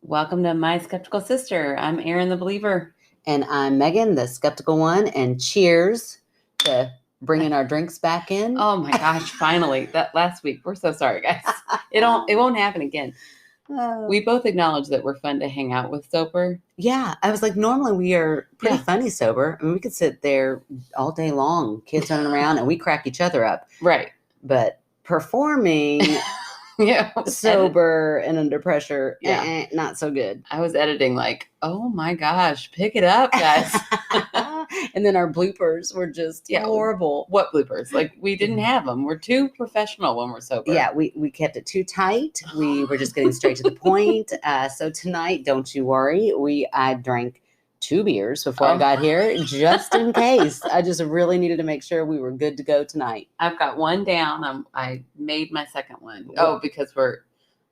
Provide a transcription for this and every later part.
Welcome to My Skeptical Sister. I'm Erin the Believer. And I'm Megan, the skeptical one. And cheers to bringing our drinks back in. Oh my gosh, finally. That last week. We're so sorry, guys. It won't happen again. We both acknowledge that we're fun to hang out with sober. Yeah. I was like, normally we are pretty funny sober. I mean, we could sit there all day long, kids running around, and we crack each other up. Right. But performing sober and under pressure, not so good. I was editing like, oh my gosh, pick it up, guys. And then our bloopers were just horrible. What bloopers? Like, we didn't have them. We're too professional when we're sober. Yeah, we kept it too tight. We were just getting straight to the point. So tonight, don't you worry. I drank 2 beers before I got here, just in case. I just really needed to make sure we were good to go tonight. I've got one down. I made my second one. Oh, because we're,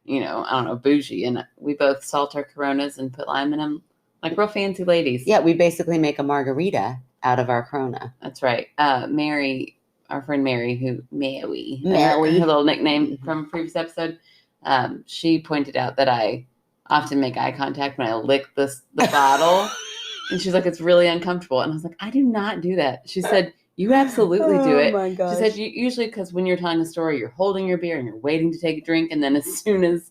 bougie. And we both salt our Coronas and put lime in them. Like real fancy ladies. Yeah, we basically make a margarita out of our Corona. That's right. Mary, our friend Mary, Mary, her little nickname from a previous episode, she pointed out that I often make eye contact when I lick the bottle. And she's like, it's really uncomfortable. And I was like, I do not do that. She said, you absolutely do it. Oh my gosh. She said, usually because when you're telling a story, you're holding your beer and you're waiting to take a drink. And then as soon as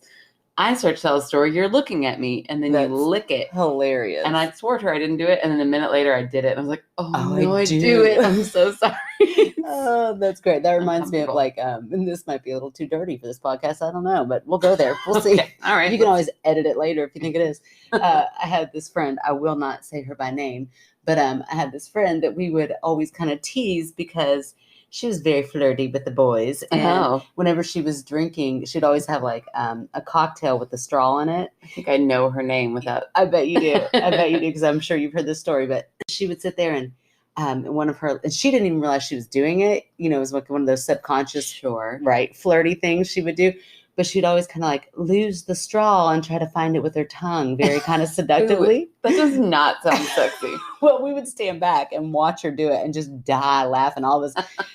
I start to tell a story, you're looking at me, and then you lick it. Hilarious. And I swore to her I didn't do it, and then a minute later I did it. And I was like, I do it. I'm so sorry. Oh, that's great. That reminds me of and this might be a little too dirty for this podcast. I don't know, but we'll go there. We'll see. Okay. All right. You can always edit it later if you think it is. I had this friend. I will not say her by name, but I had this friend that we would always kind of tease because she was very flirty with the boys. And whenever she was drinking, she'd always have a cocktail with a straw in it. I think I know her name without. I bet you do. Because I'm sure you've heard this story. But she would sit there and and she didn't even realize she was doing it. It was like one of those subconscious, flirty things she would do. But she'd always kind of lose the straw and try to find it with her tongue, very kind of seductively. That does not sound sexy. Well, we would stand back and watch her do it and just die laughing all this.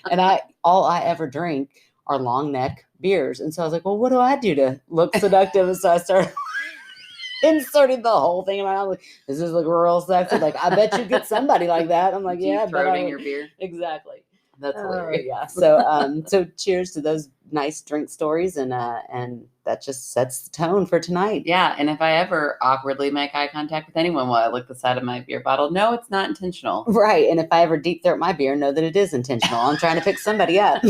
And all I ever drink are long neck beers. And so I was like, well, what do I do to look seductive? And so I started inserting the whole thing in my mouth. Like, this is like real sexy. Like, I bet you get somebody like that. I'm like, yeah. Throating your beer. Exactly. That's hilarious. Yeah. So cheers to those nice drink stories, and that just sets the tone for tonight. Yeah, and if I ever awkwardly make eye contact with anyone while I lick the side of my beer bottle, no, it's not intentional. Right, and if I ever deep throat my beer, know that it is intentional. I'm trying to pick somebody up.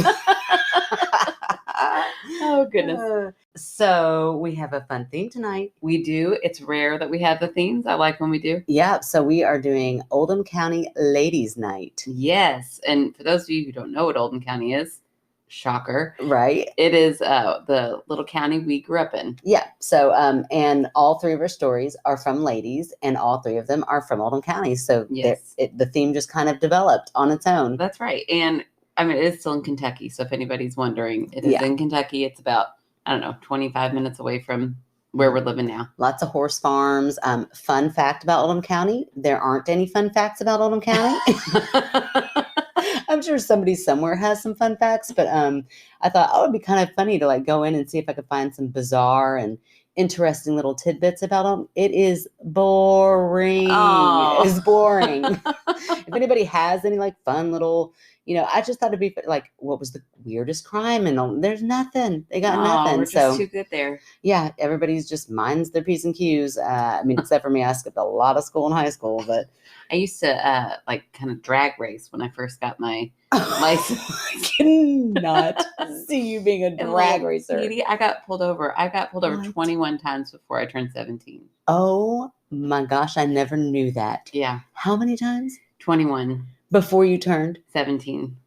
Oh, goodness. So we have a fun theme tonight. We do. It's rare that we have the themes. I like when we do. Yeah. So we are doing Oldham County Ladies Night. Yes. And for those of you who don't know what Oldham County is, shocker. Right. It is the little county we grew up in. Yeah. So, and all 3 of our stories are from ladies, and all 3 of them are from Oldham County. So the theme just kind of developed on its own. That's right. And I mean, it is still in Kentucky. So if anybody's wondering, it is in Kentucky. It's about, 25 minutes away from where we're living now. Lots of horse farms. Fun fact about Oldham County. There aren't any fun facts about Oldham County. I'm sure somebody somewhere has some fun facts, but I thought, it would be kind of funny to go in and see if I could find some bizarre and interesting little tidbits about them. It is boring. Oh. It's boring. If anybody has any fun little, I just thought it'd be what was the weirdest crime? And there's nothing. They got nothing. We're just too good there. Yeah, everybody's just minds their P's and Q's. Except for me, I skipped a lot of school in high school, but I used to kind of drag race when I first got my license. I cannot see you being a drag racer. Katie, I got pulled over. 21 times before I turned 17. Oh my gosh, I never knew that. Yeah. How many times? 21. Before you turned? 17.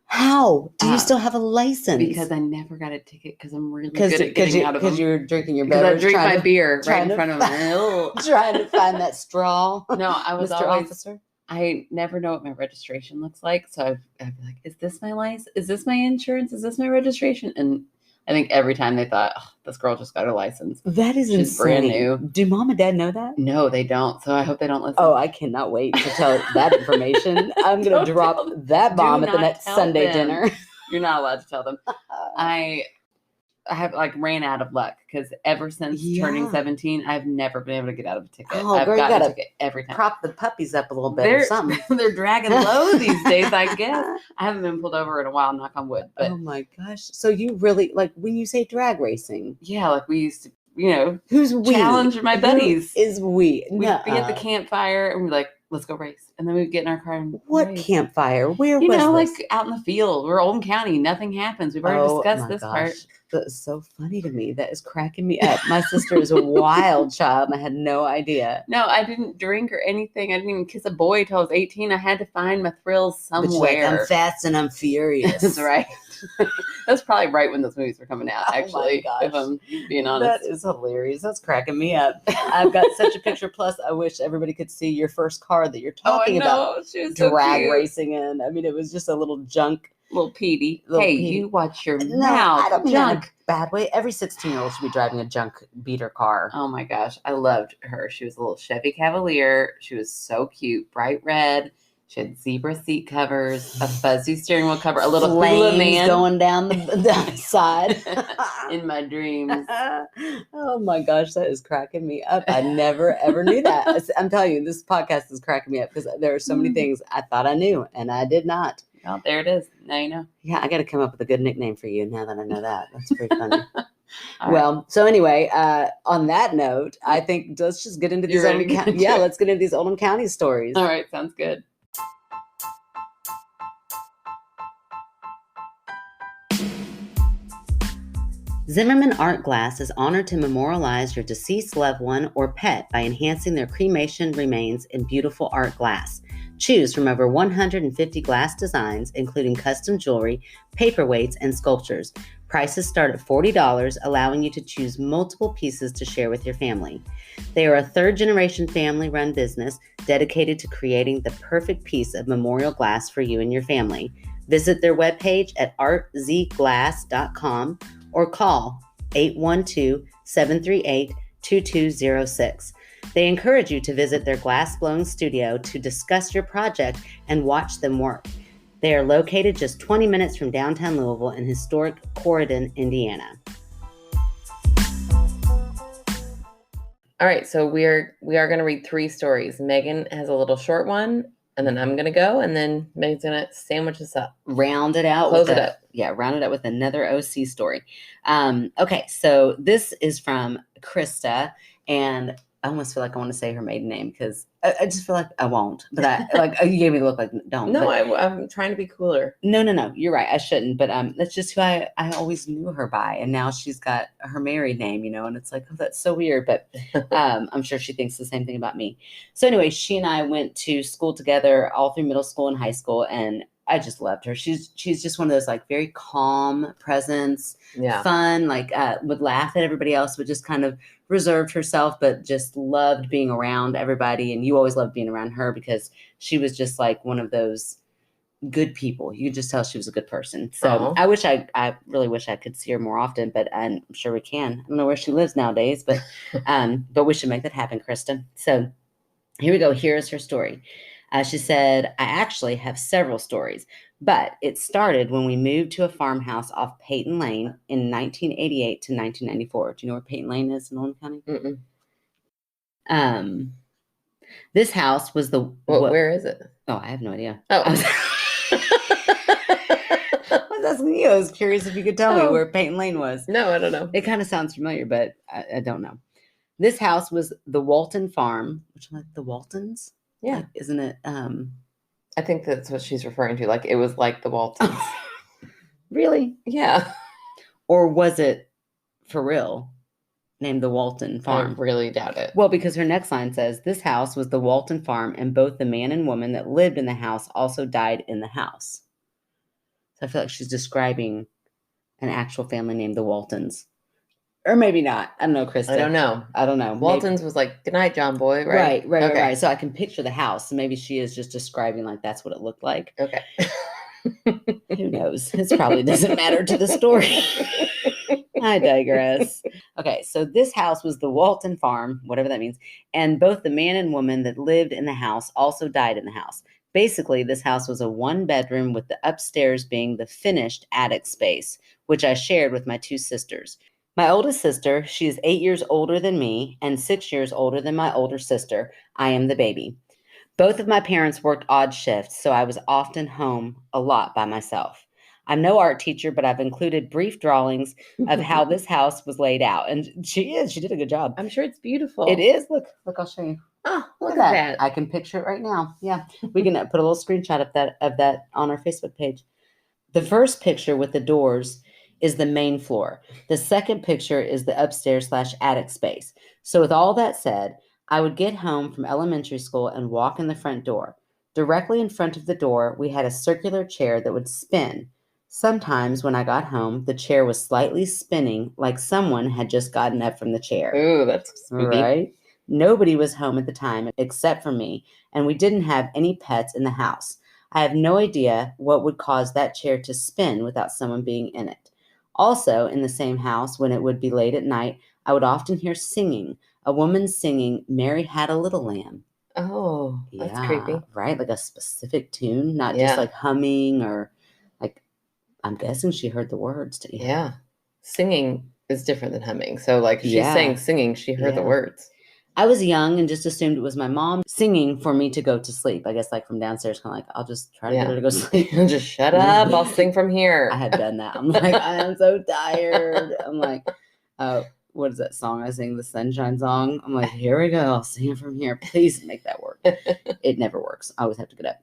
How? Do you still have a license? Because I never got a ticket because I'm really good at getting out of them. Because you were drinking your beverage. I drink my beer right in front of me. Trying to find that straw. No, I was Mr. always... Officer. I never know what my registration looks like. So I'd be like, is this my license? Is this my insurance? Is this my registration? And I think every time they thought, this girl just got her license. That is She's insane. Brand new. Do mom and dad know that? No, they don't. So I hope they don't listen. Oh, I cannot wait to tell that information. I'm going to drop that bomb at the next Sunday dinner. You're not allowed to tell them. I have like ran out of luck because ever since turning 17, I've never been able to get out of a ticket. Oh, I've girl, gotten a ticket every time. Prop the puppies up a little bit or something. They're dragging low these days, I guess. I haven't been pulled over in a while, knock on wood. But oh my gosh. So you really, like, when you say drag racing. Yeah, like we used to, who's we? Challenge my buddies. Who is we? We'd be at the campfire and we're like, let's go race. And then we'd get in our car and what race. Campfire? Where was this? Like out in the field. We're Oldham County. Nothing happens. We've already discussed this part. That is so funny to me. That is cracking me up. My sister is a wild child and I had no idea. No, I didn't drink or anything. I didn't even kiss a boy till I was 18. I had to find my thrills somewhere. I'm fast and I'm furious. That's right. That's probably right when those movies were coming out, actually. Oh my gosh. If I'm being honest. That is hilarious. That's cracking me up. I've got such a picture. Plus, I wish everybody could see your first car that you're talking about. She was drag so racing in. I mean, it was just a little junk. Little Petey. You watch your no, mouth. I don't mean junk. that in a bad way. Every 16-year-old should be driving a junk beater car. Oh my gosh. I loved her. She was a little Chevy Cavalier. She was so cute. Bright red. She had zebra seat covers, a fuzzy steering wheel cover, a little hula man going down the side. In my dreams. Oh my gosh, that is cracking me up. I never ever knew that. I'm telling you, this podcast is cracking me up because there are so many things I thought I knew and I did not. Oh, there it is. Now you know. Yeah, I got to come up with a good nickname for you now that I know that. That's pretty funny. Well, so anyway, on that note, I think let's just get into these Oldham County. Yeah, let's get into these Oldham County stories. All right, sounds good. Zimmerman Art Glass is honored to memorialize your deceased loved one or pet by enhancing their cremation remains in beautiful art glass. Choose from over 150 glass designs, including custom jewelry, paperweights, and sculptures. Prices start at $40, allowing you to choose multiple pieces to share with your family. They are a third-generation family-run business dedicated to creating the perfect piece of memorial glass for you and your family. Visit their webpage at artzglass.com or call 812-738-2206. They encourage you to visit their glass-blowing studio to discuss your project and watch them work. They are located just 20 minutes from downtown Louisville in historic Corydon, Indiana. All right, so we are going to read 3 stories. Megan has a little short one, and then I'm going to go, and then Megan's going to sandwich us up. Round it out. Close it up. Yeah, round it out with another OC story. Okay, so this is from Krista, and I almost feel like I want to say her maiden name because I just feel like I won't. But you gave me the look like don't. No, I'm trying to be cooler. No. You're right. I shouldn't. But that's just who I always knew her by. And now she's got her married name, and it's like, oh, that's so weird. But I'm sure she thinks the same thing about me. So anyway, she and I went to school together all through middle school and high school. And I just loved her. She's just one of those like very calm presence, fun, like would laugh at everybody else, but just kind of reserved herself, but just loved being around everybody. And you always loved being around her because she was just like one of those good people. You could just tell she was a good person. So I really wish I could see her more often, but I'm sure we can. I don't know where she lives nowadays, but we should make that happen, Kristen. So here we go. Here's her story. She said, I actually have several stories, but it started when we moved to a farmhouse off Peyton Lane in 1988 to 1994. Do you know where Peyton Lane is in Oldham County? Mm-mm. This house was the... where is it? Oh, I have no idea. Oh. I was asking you. I was curious if you could tell me where Peyton Lane was. No, I don't know. It kind of sounds familiar, but I don't know. This house was the Walton Farm, which I'm like, the Waltons? Yeah. Like, isn't it? I think that's what she's referring to. Like, it was like the Waltons. Really? Yeah. Or was it for real named the Walton Farm? I really doubt it. Well, because her next line says, this house was the Walton Farm, and both the man and woman that lived in the house also died in the house. So I feel like she's describing an actual family named the Waltons. Or maybe not. I don't know, Krista. I don't know. Waltons was like, good night, John Boy, right? Right. So I can picture the house. So maybe she is just describing like that's what it looked like. Okay. Who knows? It probably doesn't matter to the story. I digress. Okay, so this house was the Walton Farm, whatever that means. And both the man and woman that lived in the house also died in the house. Basically, this house was a 1-bedroom with the upstairs being the finished attic space, which I shared with my 2 sisters. My oldest sister, she is 8 years older than me and 6 years older than my older sister. I am the baby. Both of my parents worked odd shifts, so I was often home a lot by myself. I'm no art teacher, but I've included brief drawings of how this house was laid out. And she did a good job. I'm sure it's beautiful. It is. Look, I'll show you. Oh, look at that. I can picture it right now. Yeah. We can put a little screenshot of that on our Facebook page. The first picture with the doors is the main floor. The second picture is the upstairs/attic space. So with all that said, I would get home from elementary school and walk in the front door. Directly in front of the door, we had a circular chair that would spin. Sometimes when I got home, the chair was slightly spinning like someone had just gotten up from the chair. Ooh, that's spooky. Right? Nobody was home at the time except for me, and we didn't have any pets in the house. I have no idea what would cause that chair to spin without someone being in it. Also, in the same house, when it would be late at night, I would often hear singing. A woman singing, "Mary Had a Little Lamb." Oh, that's creepy. Right? Like a specific tune, not just like humming or like, I'm guessing she heard the words. Yeah. Singing is different than humming. So like she's saying singing, she heard the words. I was young and just assumed it was my mom singing for me to go to sleep. I guess like from downstairs, kind of like, I'll just try to get her to go to sleep. Just shut up. I'll sing from here. I had done that. I'm like, I am so tired. I'm like, what is that song I sing? The Sunshine Song. I'm like, here we go. I'll sing it from here. Please make that work. It never works. I always have to get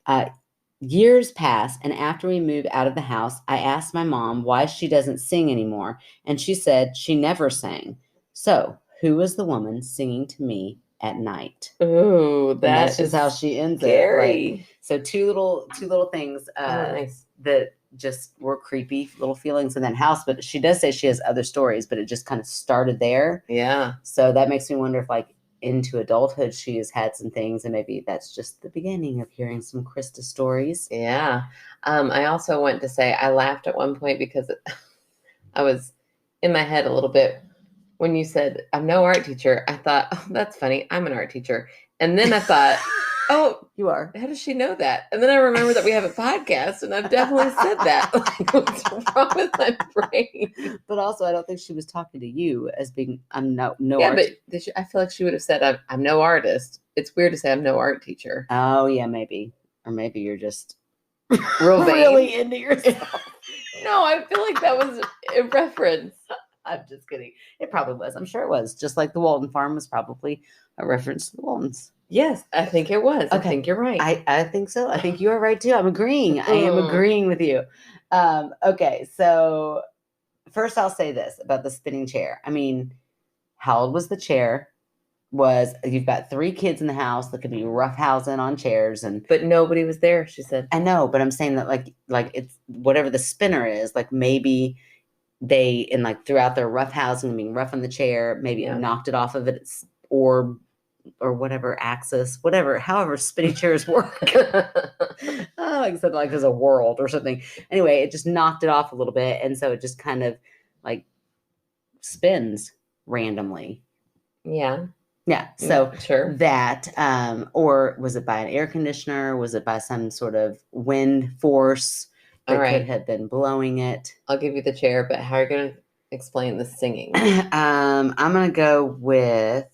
up. Years pass, and after we moved out of the house, I asked my mom why she doesn't sing anymore, and she said she never sang. So, who was the woman singing to me at night? Ooh, that's just how she ends scary. It. Right? So two little things nice. That just were creepy little feelings in that house. But she does say she has other stories, but it just kind of started there. Yeah. So that makes me wonder if like into adulthood she has had some things, and maybe that's just the beginning of hearing some Krista stories. Yeah. I also want to say I laughed at one point because I was in my head a little bit when you said I'm no art teacher. I thought, oh, that's funny. I'm an art teacher. And then I thought, oh, you are. How does she know that? And then I remember that we have a podcast, and I've definitely said that. Like, what's wrong with my brain? But also, I don't think she was talking to you as being I'm no yeah, art. But I feel like she would have said I'm no artist. It's weird to say I'm no art teacher. Oh yeah, maybe, or maybe you're just really into yourself. No, I feel like that was a reference. I'm just kidding. It probably was. I'm sure it was. Just like the Walton Farm was probably a reference to the Waltons. Yes, I think it was. Okay. I think you're right. I think so. I think you are right too. I'm agreeing. I am agreeing with you. Okay, so first I'll say this about the spinning chair. I mean, how old was the chair? You've got 3 kids in the house that could be roughhousing on chairs, but nobody was there, she said. I know, but I'm saying that like it's whatever the spinner is, like maybe they throughout their roughhousing and being rough on the chair, maybe knocked it off of its orb or whatever axis, however spinning chairs work. Like I said, like there's a world or something. Anyway, it just knocked it off a little bit, and so it just kind of like spins randomly. Yeah. Yeah. So sure. That, or was it by an air conditioner? Was it by some sort of wind force that could have been blowing it? I'll give you the chair, but how are you going to explain the singing? I'm going to go with,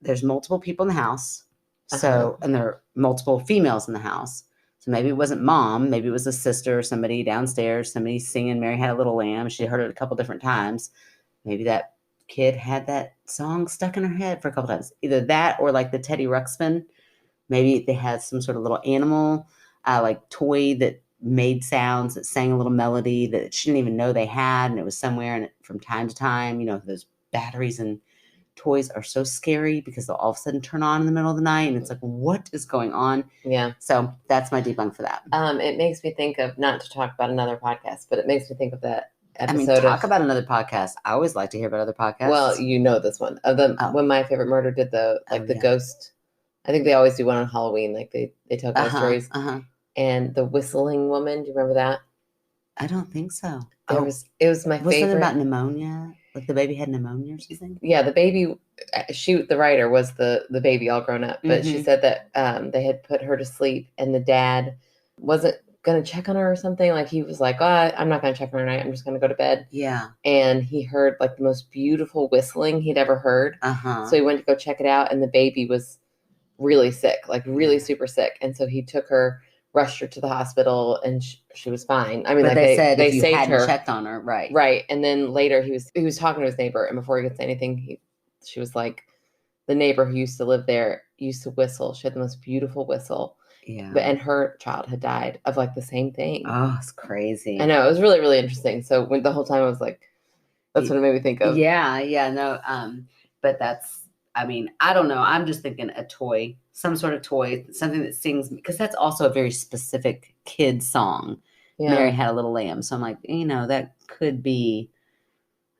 there's multiple people in the house. So, and there are multiple females in the house. So maybe it wasn't mom. Maybe it was a sister or somebody downstairs, somebody singing Mary Had a Little Lamb. She heard it a couple different times. Maybe that kid had that song stuck in her head for a couple times. Either that or like the Teddy Ruxpin. Maybe they had some sort of little animal, like toy that made sounds, that sang a little melody that she didn't even know they had. And it was somewhere. And from time to time, those batteries and toys are so scary because they'll all of a sudden turn on in the middle of the night. And it's like, what is going on? Yeah. So that's my debunk for that. It makes me think of, not to talk about another podcast, but it makes me think of that episode. Talk about another podcast. I always like to hear about other podcasts. Well, this one. When My Favorite Murder did the ghost, I think they always do one on Halloween. Like they tell ghost stories. And the whistling woman, do you remember that? I don't think so. It was my favorite. Wasn't it about pneumonia? Like the baby had pneumonia or something? Yeah, the baby, the writer was the baby all grown up, but she said that they had put her to sleep and the dad wasn't going to check on her or something. Like he was like, oh, I'm not going to check on her tonight. I'm just going to go to bed. Yeah. And he heard like the most beautiful whistling he'd ever heard. So he went to go check it out and the baby was really sick, like really super sick. And so he took her, rushed her to the hospital, and she was fine. I mean, but like they said they if you saved hadn't her. checked on her, right? Right. And then later he was talking to his neighbor, and before he could say anything, she was like, the neighbor who used to live there used to whistle. She had the most beautiful whistle. Yeah. And her child had died of like the same thing. Oh, it's crazy. I know. It was really, really interesting. So the whole time I was like, that's what it made me think of. Yeah, no. But that's, I mean, I don't know. I'm just thinking a toy, some sort of toy, something that sings, because that's also a very specific kid song. Yeah. Mary Had a Little Lamb. So I'm like, that could be,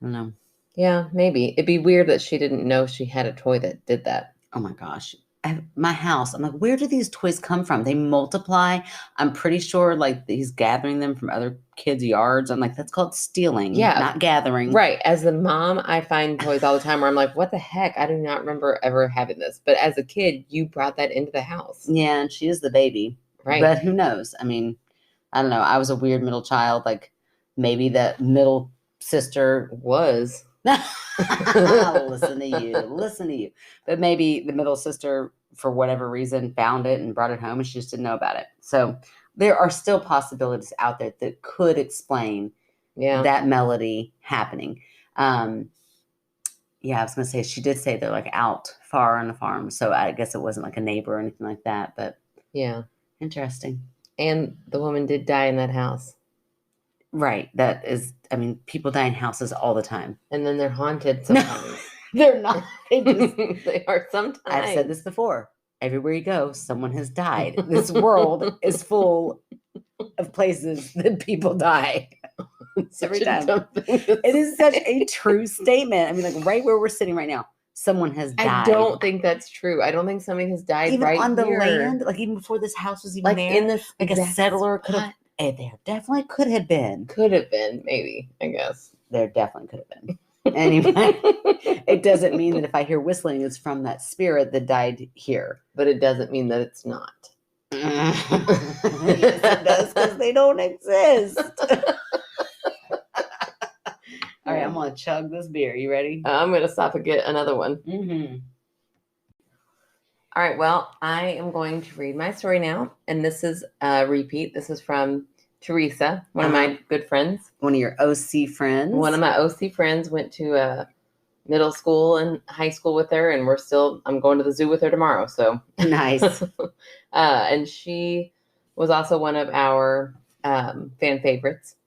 I don't know. Yeah, maybe. It'd be weird that she didn't know she had a toy that did that. Oh my gosh. At my house, I'm like, where do these toys come from? They multiply. I'm pretty sure like he's gathering them from other kids' yards. I'm like, that's called stealing, not gathering. Right. As a mom, I find toys all the time where I'm like, what the heck? I do not remember ever having this. But as a kid, you brought that into the house. Yeah, and she is the baby. Right. But who knows? I mean, I don't know. I was a weird middle child. Like maybe the middle sister was. Listen to you. But maybe the middle sister, for whatever reason, found it and brought it home and she just didn't know about it. So there are still possibilities out there that could explain that melody happening. I was going to say, she did say they're like out far on the farm. So I guess it wasn't like a neighbor or anything like that. But yeah, interesting. And the woman did die in that house. Right. That is, I mean, people die in houses all the time. And then they're haunted sometimes. They're not. They are sometimes. I've said this before. Everywhere you go, someone has died. This world is full of places that people die. Every time. It is such a true statement. I mean, like right where we're sitting right now, someone has died. I don't think that's true. I don't think somebody has died even right on the here. land. Like even before this house was even like there. In this, like a settler could have. There definitely could have been. Could have been, maybe. I guess there definitely could have been. Anyway, it doesn't mean that if I hear whistling, it's from that spirit that died here. But it doesn't mean that it's not. Yes, it does, because they don't exist. All right, I'm going to chug this beer. You ready? I'm going to stop and get another one. Mm-hmm. All right, well, I am going to read my story now. And this is a repeat. This is from Teresa, one of my good friends. One of your OC friends. One of my OC friends. Went to middle school and high school with her, and I'm going to the zoo with her tomorrow. So nice. And she was also one of our fan favorites,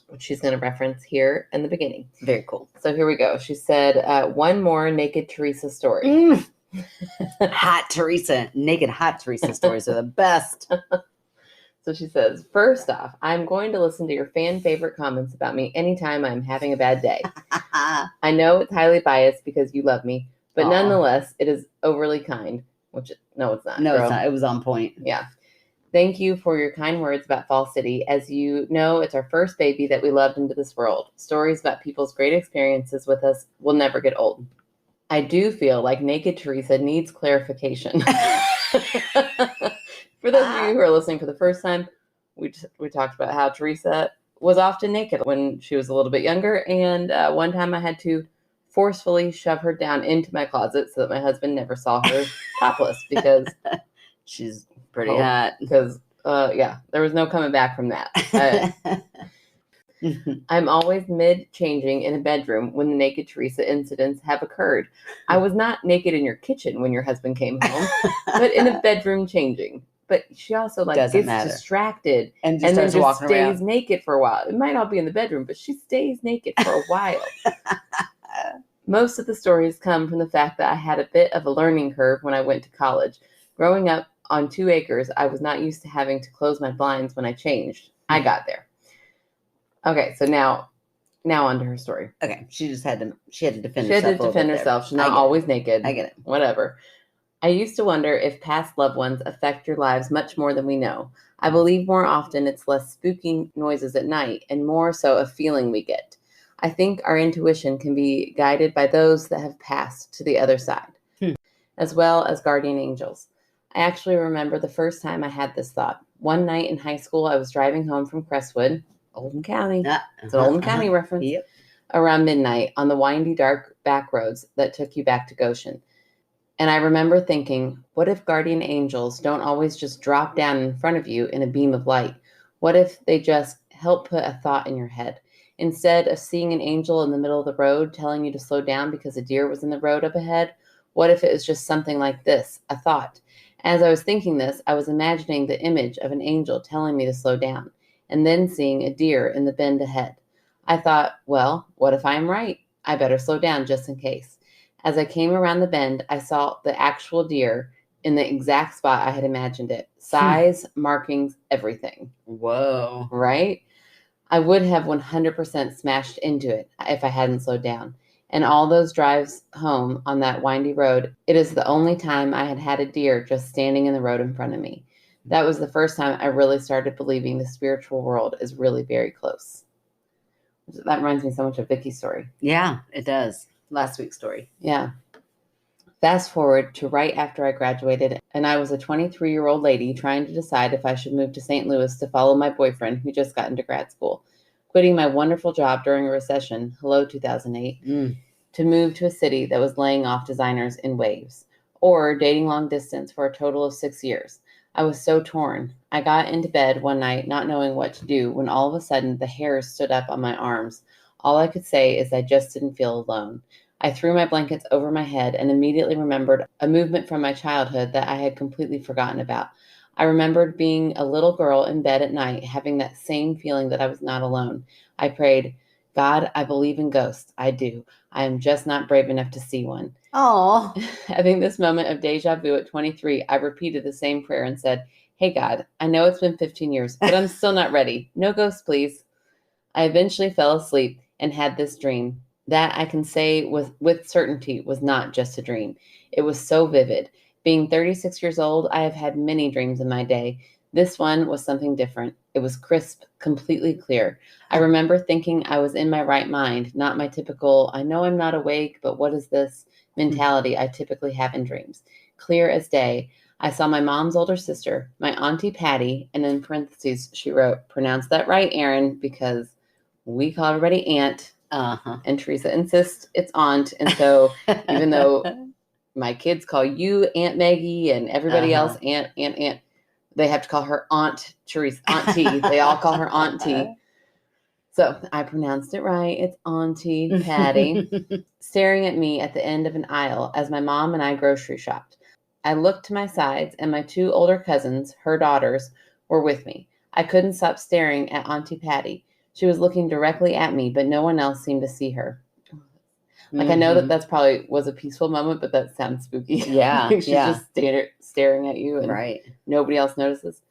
which she's going to reference here in the beginning. Very cool. So here we go. She said, one more naked Teresa story. Hot Teresa. Naked hot Teresa stories are the best. So she says, first off, I'm going to listen to your fan favorite comments about me anytime I'm having a bad day. I know it's highly biased because you love me, but nonetheless, it is overly kind. No, it's not. No, it's not. It was on point. Yeah. Thank you for your kind words about Fall City. As you know, it's our first baby that we loved into this world. Stories about people's great experiences with us will never get old. I do feel like Naked Teresa needs clarification. For those of you who are listening for the first time, we talked about how Teresa was often naked when she was a little bit younger. And one time I had to forcefully shove her down into my closet so that my husband never saw her topless because she's pretty hot. Because, there was no coming back from that. I'm always mid-changing in a bedroom when the Naked Teresa incidents have occurred. I was not naked in your kitchen when your husband came home, but in a bedroom changing. But she also gets distracted and then just stays naked for a while. It might all be in the bedroom, but she stays naked for a while. Most of the stories come from the fact that I had a bit of a learning curve when I went to college. Growing up on 2 acres, I was not used to having to close my blinds when I changed. I got there. Okay, so now on to her story. Okay, she had to defend herself. She had to defend herself. She's not always naked. I get it. Whatever. I used to wonder if past loved ones affect your lives much more than we know. I believe more often it's less spooky noises at night and more so a feeling we get. I think our intuition can be guided by those that have passed to the other side, as well as guardian angels. I actually remember the first time I had this thought. One night in high school, I was driving home from Crestwood, Oldham County. It's an Oldham County reference. Yep. Around midnight on the windy, dark back roads that took you back to Goshen. And I remember thinking, what if guardian angels don't always just drop down in front of you in a beam of light? What if they just help put a thought in your head? Instead of seeing an angel in the middle of the road telling you to slow down because a deer was in the road up ahead, what if it was just something like this, a thought? As I was thinking this, I was imagining the image of an angel telling me to slow down, and then seeing a deer in the bend ahead. I thought, well, what if I am right? I better slow down just in case. As I came around the bend, I saw the actual deer in the exact spot I had imagined it. Size, markings, everything. Whoa. Right? I would have 100% smashed into it if I hadn't slowed down. And all those drives home on that windy road, it is the only time I had had a deer just standing in the road in front of me. That was the first time I really started believing the spiritual world is really very close. That reminds me so much of Vicky's story. Yeah, it does. Last week's story. Yeah. Fast forward to right after I graduated, and I was a 23-year-old lady trying to decide if I should move to St. Louis to follow my boyfriend who just got into grad school, quitting my wonderful job during a recession, hello 2008, to move to a city that was laying off designers in waves, or dating long distance for a total of 6 years. I was so torn. I got into bed one night not knowing what to do when all of a sudden the hairs stood up on my arms. All I could say is I just didn't feel alone. I threw my blankets over my head and immediately remembered a movement from my childhood that I had completely forgotten about. I remembered being a little girl in bed at night, having that same feeling that I was not alone. I prayed, God, I believe in ghosts. I do. I am just not brave enough to see one. Oh. Having this moment of deja vu at 23, I repeated the same prayer and said, hey, God, I know it's been 15 years, but I'm still not ready. No ghosts, please. I eventually fell asleep and had this dream. That I can say with certainty was not just a dream. It was so vivid. Being 36 years old, I have had many dreams in my day. This one was something different. It was crisp, completely clear. I remember thinking I was in my right mind, not my typical, I know I'm not awake, but what is this mentality I typically have in dreams. Clear as day. I saw my mom's older sister, my auntie Patty, and in parentheses, she wrote, pronounce that right, Aaron, because we call everybody aunt. And Teresa insists it's aunt. And so even though my kids call you Aunt Maggie and everybody else aunt, they have to call her Aunt Teresa, Auntie. They all call her Auntie. So I pronounced it right. It's Auntie Patty staring at me at the end of an aisle as my mom and I grocery shopped. I looked to my sides and my two older cousins, her daughters, were with me. I couldn't stop staring at Auntie Patty. She was looking directly at me, but no one else seemed to see her. Like, I know that that's probably was a peaceful moment, but that sounds spooky. Yeah. She's just staring at you and nobody else notices.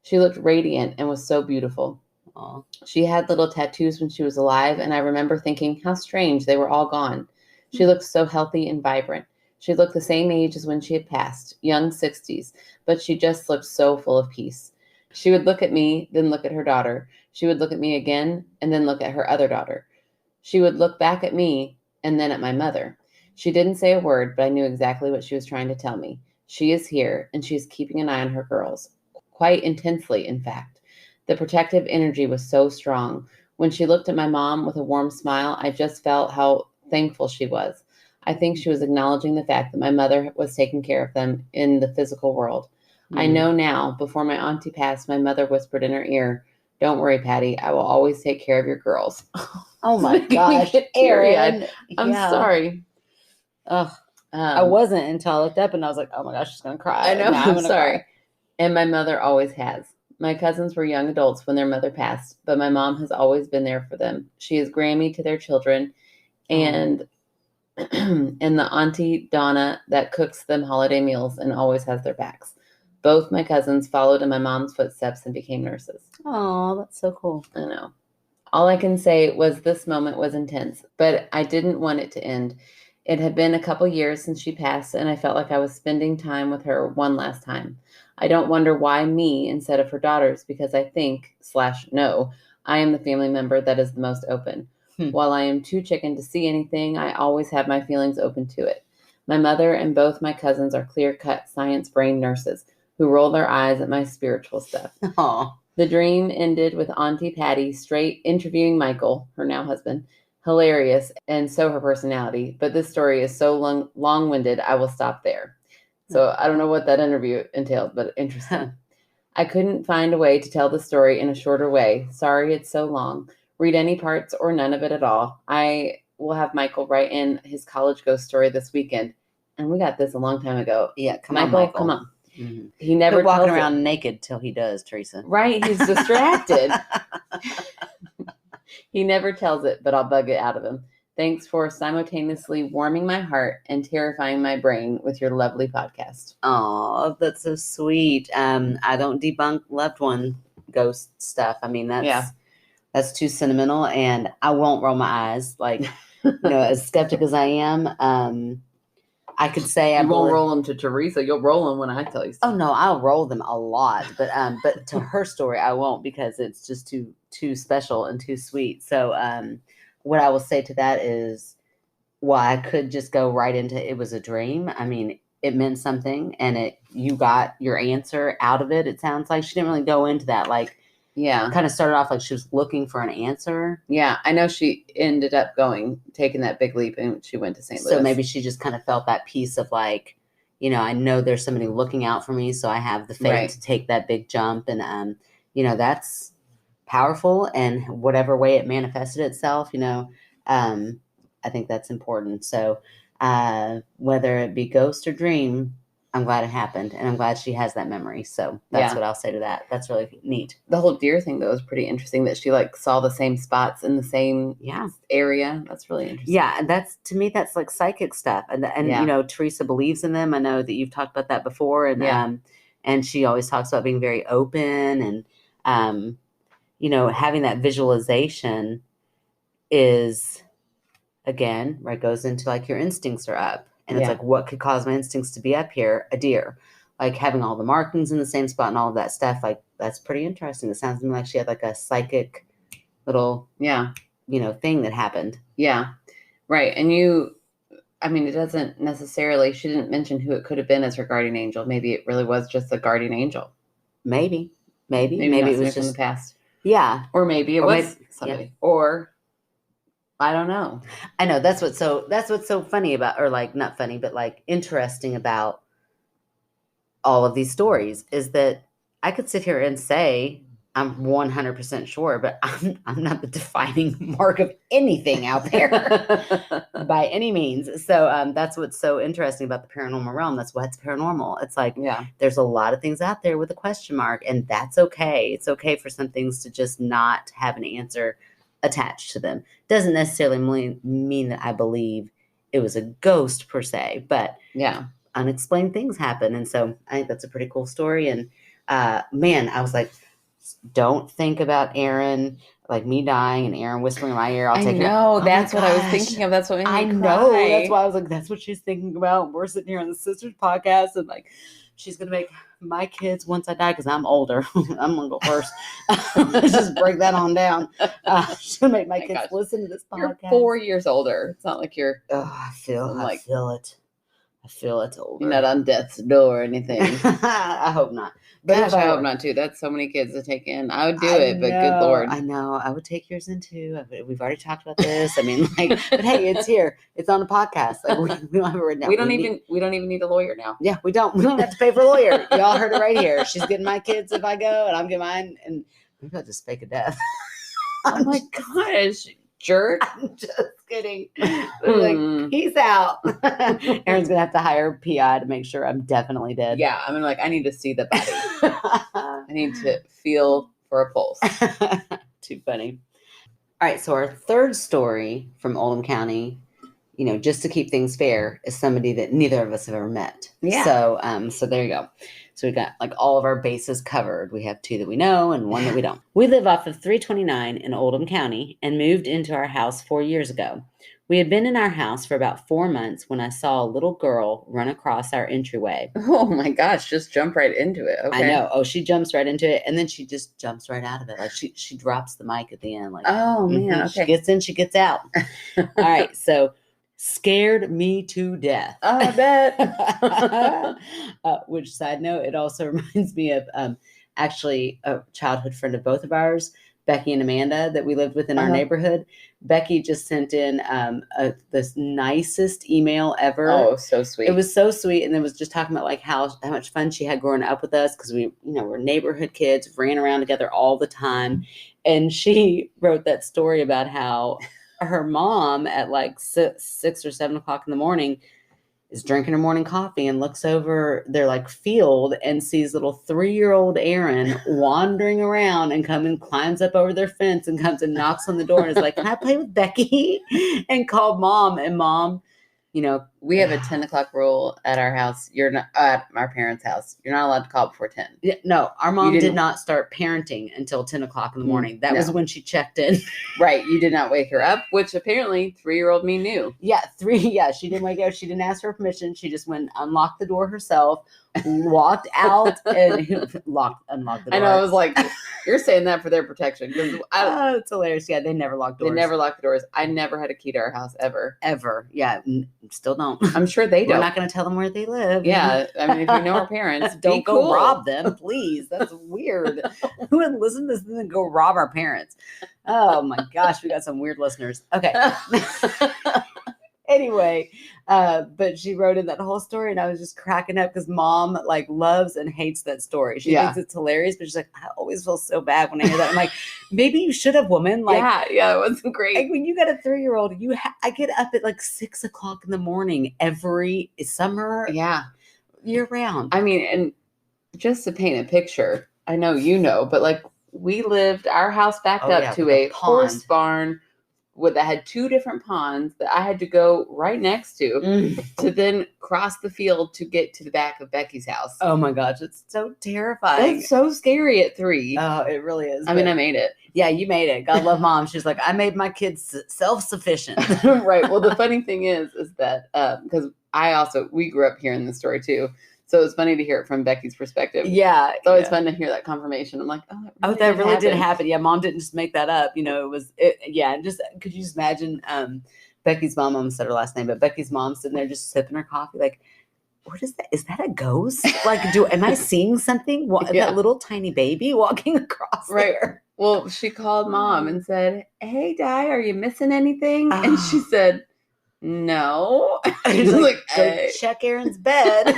She looked radiant and was so beautiful. Aww. She had little tattoos when she was alive, and I remember thinking how strange they were all gone. She looked so healthy and vibrant. She looked the same age as when she had passed, young 60s, but she just looked so full of peace. She would look at me, then look at her daughter. She would look at me again, and then look at her other daughter. She would look back at me, and then at my mother. She didn't say a word, but I knew exactly what she was trying to tell me. She is here, and she is keeping an eye on her girls. Quite intensely, in fact. The protective energy was so strong. When she looked at my mom with a warm smile, I just felt how thankful she was. I think she was acknowledging the fact that my mother was taking care of them in the physical world. I know now, before my auntie passed, my mother whispered in her ear, don't worry, Patty, I will always take care of your girls. Oh my gosh, Aaron. I'm sorry. Ugh. I wasn't until I looked up and I was like, oh my gosh, she's going to cry. I know, I'm sorry. Cry. And my mother always has. My cousins were young adults when their mother passed, but my mom has always been there for them. She is Grammy to their children and and the auntie Donna that cooks them holiday meals and always has their backs. Both my cousins followed in my mom's footsteps and became nurses. Oh, that's so cool. I know. All I can say was this moment was intense, but I didn't want it to end. It had been a couple years since she passed, and I felt like I was spending time with her one last time. I don't wonder why me instead of her daughters, because I think, / know, I am the family member that is the most open. While I am too chicken to see anything, I always have my feelings open to it. My mother and both my cousins are clear-cut science brain nurses who roll their eyes at my spiritual stuff. Aw. The dream ended with Auntie Patty straight interviewing Michael, her now husband. Hilarious, and so her personality. But this story is so long-winded, I will stop there. So I don't know what that interview entailed, but interesting. I couldn't find a way to tell the story in a shorter way. Sorry it's so long. Read any parts or none of it at all. I will have Michael write in his college ghost story this weekend. And we got this a long time ago. Yeah, come Michael, on, Michael. come on. Mm-hmm. He never Quit walking tells around it. naked till he does, Teresa. Right, he's distracted. He never tells it, but I'll bug it out of him. Thanks for simultaneously warming my heart and terrifying my brain with your lovely podcast. Oh, that's so sweet. I don't debunk loved one ghost stuff. I mean, that's too sentimental, and I won't roll my eyes. Like, as skeptic as I am, I could say you won't roll them to Teresa. You'll roll them when I tell you something. Oh no, I'll roll them a lot, but to her story I won't, because it's just too special and too sweet. So what I will say to that is, well, I could just go right into it was a dream. I mean, it meant something, and you got your answer out of it. It sounds like she didn't really go into that. Like, yeah, kind of started off like she was looking for an answer. Yeah, I know she ended up taking that big leap, and she went to St. Louis. So maybe she just kind of felt that piece of like, I know there's somebody looking out for me, so I have the faith to take that big jump, and that's powerful. And whatever way it manifested itself, I think that's important. So whether it be ghost or dream, I'm glad it happened, and I'm glad she has that memory. So that's what I'll say to that. That's really neat. The whole deer thing, though, is pretty interesting, that she saw the same spots in the same area. That's really interesting. Yeah, and to me, that's like psychic stuff. And Teresa believes in them. I know that you've talked about that before, and and she always talks about being very open, and having that visualization is, again, right, goes into like your instincts are up. And it's like, what could cause my instincts to be up here? A deer. Like having all the markings in the same spot and all of that stuff. Like, that's pretty interesting. It sounds to me like she had like a psychic little, thing that happened. Yeah. Right. And it doesn't necessarily, she didn't mention who it could have been as her guardian angel. Maybe it really was just a guardian angel. Maybe it was just from the past. Yeah. Or maybe it was somebody. Yeah. Or I don't know. I know that's what's so funny about, or like not funny, but like interesting about all of these stories, is that I could sit here and say I'm 100% sure, but I'm not the defining mark of anything out there by any means. So that's what's so interesting about the paranormal realm. That's what's paranormal. It's like, there's a lot of things out there with a question mark, and that's okay. It's okay for some things to just not have an answer attached to them. Doesn't necessarily mean that I believe it was a ghost per se, but unexplained things happen. And so I think that's a pretty cool story. And man, I was like, don't think about Aaron, like me dying and Aaron whispering in my ear. I'll take it. No, that's what I was thinking of. That's what made me I know. That's why I was like, that's what she's thinking about. We're sitting here on the Sisters podcast, and like, she's gonna make my kids, once I die, because I'm older, I'm gonna go first. Just break that on down. She's gonna make my kids listen to this podcast. You're 4 years older. It's not like you're. Oh, I feel it. I feel it's older. You're not on death's door or anything. I hope not. But gosh, I hope not too. That's so many kids to take in. I would do it, but good Lord. I know. I would take yours in too. We've already talked about this. I mean, like, but hey, it's here. It's on the podcast. Like, we don't have it written down. We don't even need a lawyer now. Yeah, we don't. We don't have to pay for a lawyer. Y'all heard it right here. She's getting my kids if I go, and I'm getting mine. And maybe I'll just fake a death. Oh my gosh, jerk! I'm just kidding. Like, peace out. Aaron's gonna have to hire a PI to make sure I'm definitely dead. Yeah, I mean, like, I need to see the body. I need to feel for a pulse. Too funny. All right, so our third story from Oldham County, just to keep things fair, is somebody that neither of us have ever met. Yeah. So there you go. So we got like all of our bases covered. We have 2 that we know and 1 that we don't. We live off of 329 in Oldham County and moved into our house 4 years ago. We had been in our house for about 4 months when I saw a little girl run across our entryway. Oh my gosh, just jump right into it. Okay. I know. Oh, she jumps right into it, and then she just jumps right out of it. Like she drops the mic at the end. Like, oh man, okay. She gets in, she gets out. All right, so scared me to death. Oh, I bet. Which, side note, it also reminds me of actually a childhood friend of both of ours, Becky and Amanda, that we lived with in our neighborhood. Becky just sent in the nicest email ever. Oh, so sweet. It was so sweet. And it was just talking about like how much fun she had growing up with us, because we, we're neighborhood kids, ran around together all the time. And she wrote that story about how her mom at like 6 or 7 o'clock in the morning is drinking her morning coffee and looks over their like field and sees little 3-year-old Aaron wandering around and climbs up over their fence and comes and knocks on the door and is like, "Can I play with Becky?" and called mom. And mom, we have a 10 o'clock rule at our house. You're not at our parents' house. You're not allowed to call before 10. No, our mom did not start parenting until 10 o'clock in the morning. That was when she checked in. Right. You did not wake her up, which apparently 3-year-old me knew. Yeah, she didn't wake up. She didn't ask for permission. She just went, unlocked the door herself, walked out, and unlocked the door. I know. I was like, you're saying that for their protection. It's hilarious. Yeah, they never locked doors. They never locked the doors. I never had a key to our house, ever. Ever. Yeah, still don't. I'm sure they don't. We're not going to tell them where they live. Yeah, I mean, if you know our parents, don't go rob them, please. That's weird. Who would listen to this and go rob our parents? Oh my gosh, we got some weird listeners. Okay. Anyway, but she wrote in that whole story, and I was just cracking up because mom like loves and hates that story. She thinks it's hilarious, but she's like, I always feel so bad when I hear that. I'm like, maybe you should have, woman. Like, yeah, it wasn't great. Like when you got a 3-year-old, I get up at like 6 o'clock in the morning every summer, year round. I mean, and just to paint a picture, I know but like our house backed up to a horse barn that had 2 different ponds that I had to go right next to then cross the field to get to the back of Becky's house. Oh my gosh, it's so terrifying. It's so scary at 3. Oh, it really is. I mean, I made it. Yeah, you made it. God love mom. She's like, I made my kids self-sufficient. Right. Well, the funny thing is that because we grew up hearing this story too. So it's funny to hear it from Becky's perspective. Yeah. It's always fun to hear that confirmation. I'm like, that really did happen. Yeah, mom didn't just make that up. And just, could you just imagine Becky's mom, I almost said her last name, but Becky's mom sitting there just sipping her coffee like, what is that? Is that a ghost? Like, am I seeing something? That little tiny baby walking across there. Well, she called mom and said, "Hey, Di, are you missing anything?" And she said, "No." She's like, go check Aaron's bed.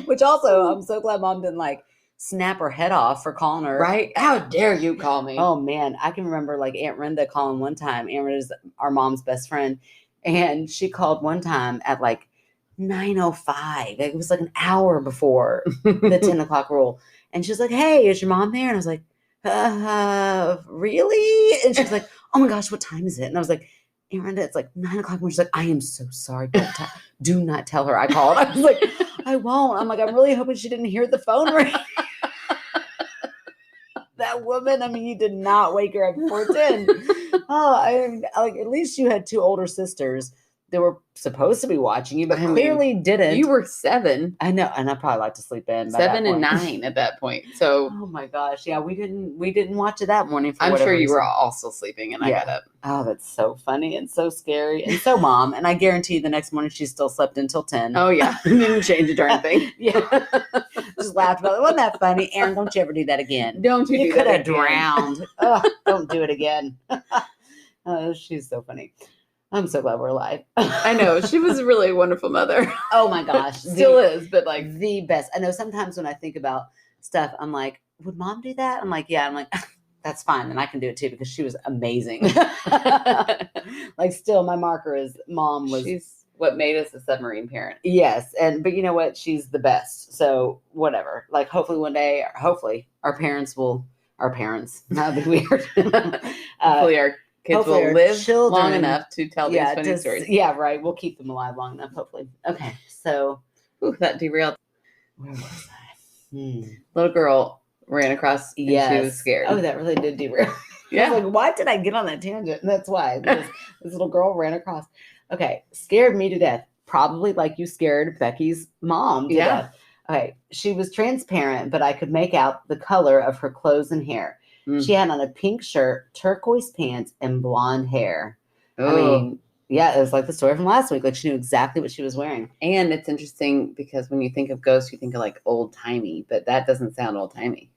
Which also, I'm so glad mom didn't like snap her head off for calling her. Right? How dare you call me? Oh man, I can remember like Aunt Renda calling one time. Aunt Renda is our mom's best friend, and she called one time at like 9:05. It was like an hour before the 10 o'clock rule, and she's like, "Hey, is your mom there?" And I was like, "Really?" And she's like, "Oh my gosh, what time is it?" And I was like, "Aunt Renda, it's like 9 o'clock." And she's like, "I am so sorry. Do not tell her I called." I was like, "I won't." I'm like, I'm really hoping she didn't hear the phone ring. That woman, I mean, you did not wake her up before 10. Like at least you had 2 older sisters that were supposed to be watching you, but clearly didn't. You were 7. I know, and I probably like to sleep in. 7 and 9 at that point. So, oh my gosh, yeah, we didn't watch it that morning. I'm sure you were also sleeping, and I got up. Oh, that's so funny and so scary, and so mom. And I guarantee the next morning she still slept until 10. Oh yeah, didn't change it or anything. Yeah, just laughed about it. Wasn't that funny, Aaron? Don't you ever do that again? Don't you? You could have drowned. Oh, don't do it again. She's so funny. I'm so glad we're alive. I know. She was a really wonderful mother. Oh my gosh. Still is, but like the best. I know sometimes when I think about stuff, I'm like, would mom do that? I'm like, yeah. I'm like, that's fine. And I can do it too because she was amazing. Like still my marker is mom was. She's what made us a submarine parent. Yes. But you know what? She's the best. So whatever. Like hopefully one day, our parents, that'd be weird. Hopefully our kids will live long enough to tell these funny stories. Yeah, right. We'll keep them alive long enough, hopefully. Okay, so. Ooh, that derailed. Where was I? Little girl ran across and she was scared. Oh, that really did derail. I was like, why did I get on that tangent? And that's why. Because this little girl ran across. Okay. Scared me to death. Probably like you scared Becky's mom to death. Okay. She was transparent, but I could make out the color of her clothes and hair. She had on a pink shirt, turquoise pants, and blonde hair. I mean, yeah, it was like the story from last week. Like she knew exactly what she was wearing. And it's interesting because when you think of ghosts, you think of like old timey, but that doesn't sound old timey.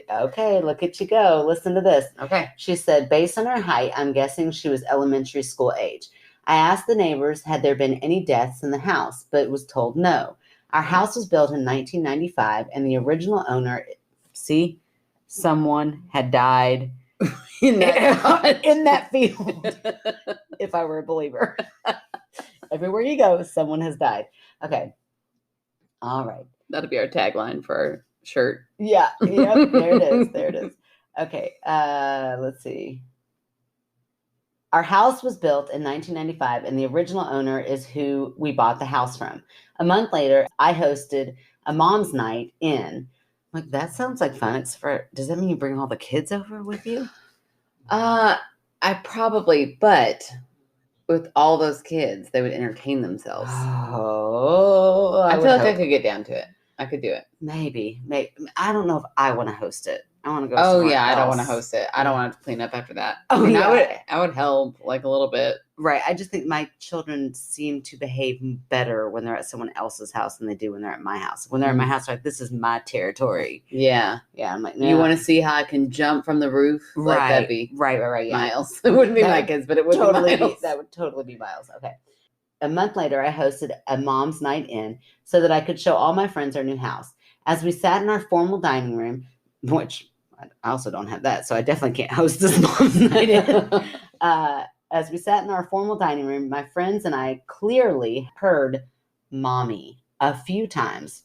Okay, look at you go. Listen to this. Okay. She said, based on her height, I'm guessing she was elementary school age. I asked the neighbors, had there been any deaths in the house, but was told no. Our house was built in 1995, and the original owner, someone had died in that field. If I were a believer. Everywhere you go, someone has died. Okay. All right. That'll be our tagline for our shirt. Yeah. Yep. There it is. Okay. Let's see. Our house was built in 1995, and the original owner is who we bought the house from. A month later, I hosted a mom's night in. Like, that sounds like fun. Does that mean you bring all the kids over with you? I probably, but with all those kids, they would entertain themselves. Oh, I feel like I could get down to it. I could do it. Maybe. I don't know if I want to host it. I want to go. Oh yeah, I don't want to host it. I don't want to clean up after that. Oh, I would help like a little bit. Right. I just think my children seem to behave better when they're at someone else's house than they do when they're at my house. When they're at my house, like, this is my territory. Yeah. Yeah. I'm like, no. You want to see how I can jump from the roof? Right. Like, that'd be right. Yeah. Miles. It wouldn't be my kids, but it would totally be Miles. That would totally be Miles. Okay. A month later, I hosted a mom's night in so that I could show all my friends our new house. As we sat in our formal dining room, which I also don't have that, so I definitely can't host this mom's night in. As we sat in our formal dining room, my friends and I clearly heard mommy a few times,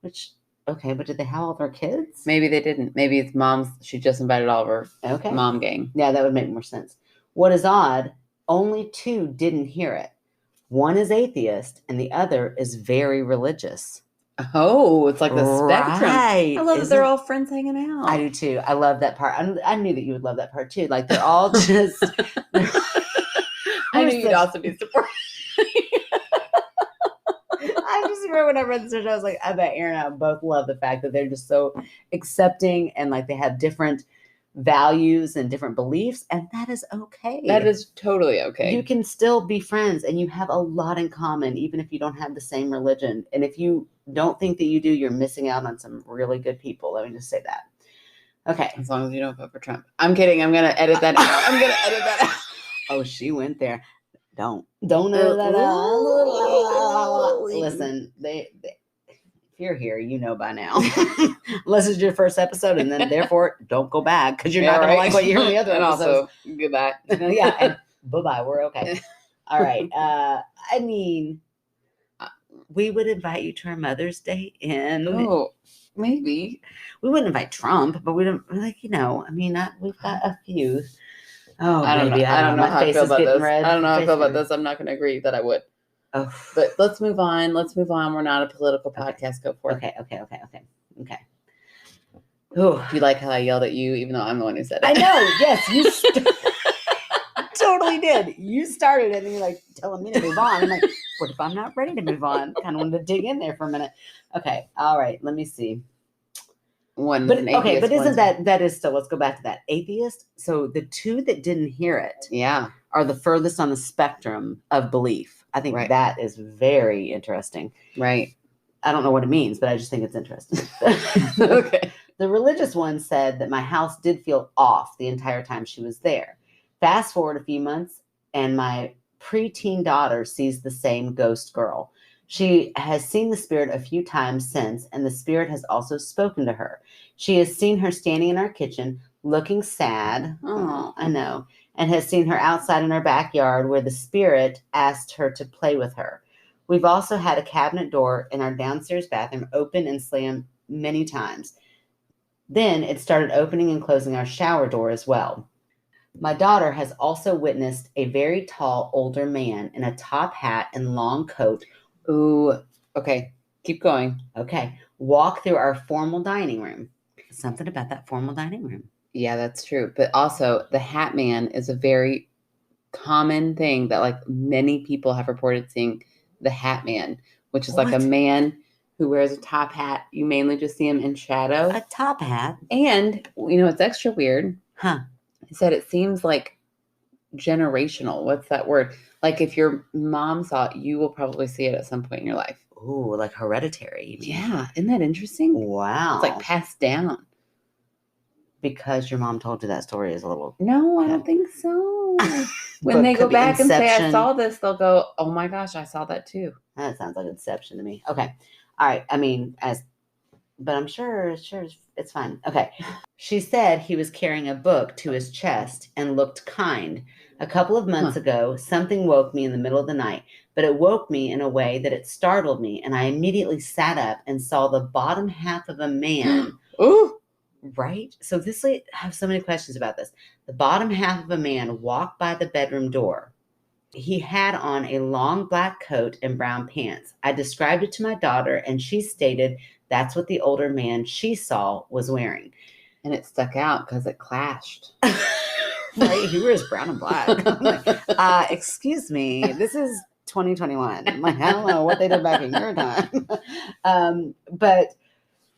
which, okay, but did they have all their kids? Maybe they didn't. Maybe it's mom's. She just invited all of her mom gang. Yeah, that would make more sense. What is odd, only 2 didn't hear it. One is atheist and the other is very religious. Oh, it's like the spectrum. Right. I love that they're all friends hanging out. I do too. I love that part. I knew that you would love that part too. Like, they're all just... I knew you'd also be supportive. I just remember when I read this, I was like, I bet Aaron and I both love the fact that they're just so accepting and like they have different values and different beliefs, and that is okay. That is totally okay. You can still be friends and you have a lot in common, even if you don't have the same religion. And if you don't think that you do, you're missing out on some really good people. Let me just say that. Okay. As long as you don't vote for Trump. I'm kidding. I'm going to edit that out. Oh, she went there. Don't edit that out. Listen, if you're here, you know by now. Unless it's your first episode, and then therefore don't go back because you're not going to like what you hear in the other and episodes. Also, goodbye. Yeah, and bye-bye. We're okay. All right. I mean, we would invite you to our Mother's Day in. Oh, maybe. We wouldn't invite Trump, but we don't, like, we've got a few. Oh, I don't know. I don't know how I feel about this. Red. I don't know how I feel about this. I'm not going to agree that I would. Oh. But let's move on. We're not a political podcast. Go for it. Okay. Oh, you like how I yelled at you, even though I'm the one who said it? I know. Yes, you totally did. You started it, and you're like telling me to move on. I'm like, what if I'm not ready to move on? Kind of wanted to dig in there for a minute. Okay. All right. Let me see. But isn't that is still, let's go back to that atheist. So the 2 that didn't hear it, are the furthest on the spectrum of belief. I think that is very interesting. Right. I don't know what it means, but I just think it's interesting. Okay. The religious one said that my house did feel off the entire time she was there. Fast forward a few months, and my preteen daughter sees the same ghost girl. She has seen the spirit a few times since, and the spirit has also spoken to her. She has seen her standing in our kitchen, looking sad. Oh, I know. And has seen her outside in our backyard where the spirit asked her to play with her. We've also had a cabinet door in our downstairs bathroom open and slammed many times. Then it started opening and closing our shower door as well. My daughter has also witnessed a very tall, older man in a top hat and long coat. Ooh, okay. Keep going. Okay. Walk through our formal dining room. Something about that formal dining room. Yeah, that's true. But also, the Hat Man is a very common thing that like many people have reported seeing the Hat Man, which is like a man who wears a top hat. You mainly just see him in shadow. A top hat. And it's extra weird. Huh. He said it seems like generational. What's that word? Like if your mom saw it, you will probably see it at some point in your life. Ooh, like hereditary, you mean? Yeah. Isn't that interesting? Wow. It's like passed down. Because your mom told you that story is a little... No, I don't think so. When they go back and say, I saw this, they'll go, oh my gosh, I saw that too. That sounds like Inception to me. Okay. All right. I mean, but I'm sure it's fine. Okay. She said he was carrying a book to his chest and looked kind. A couple of months ago, something woke me in the middle of the night, but it woke me in a way that it startled me, and I immediately sat up and saw the bottom half of a man. Ooh. Right? So I have so many questions about this. The bottom half of a man walked by the bedroom door. He had on a long black coat and brown pants. I described it to my daughter, and she stated that's what the older man she saw was wearing. And it stuck out because it clashed. Right? He wears brown and black. Excuse me. This is 2021. I'm like, I don't know what they did back in your time. But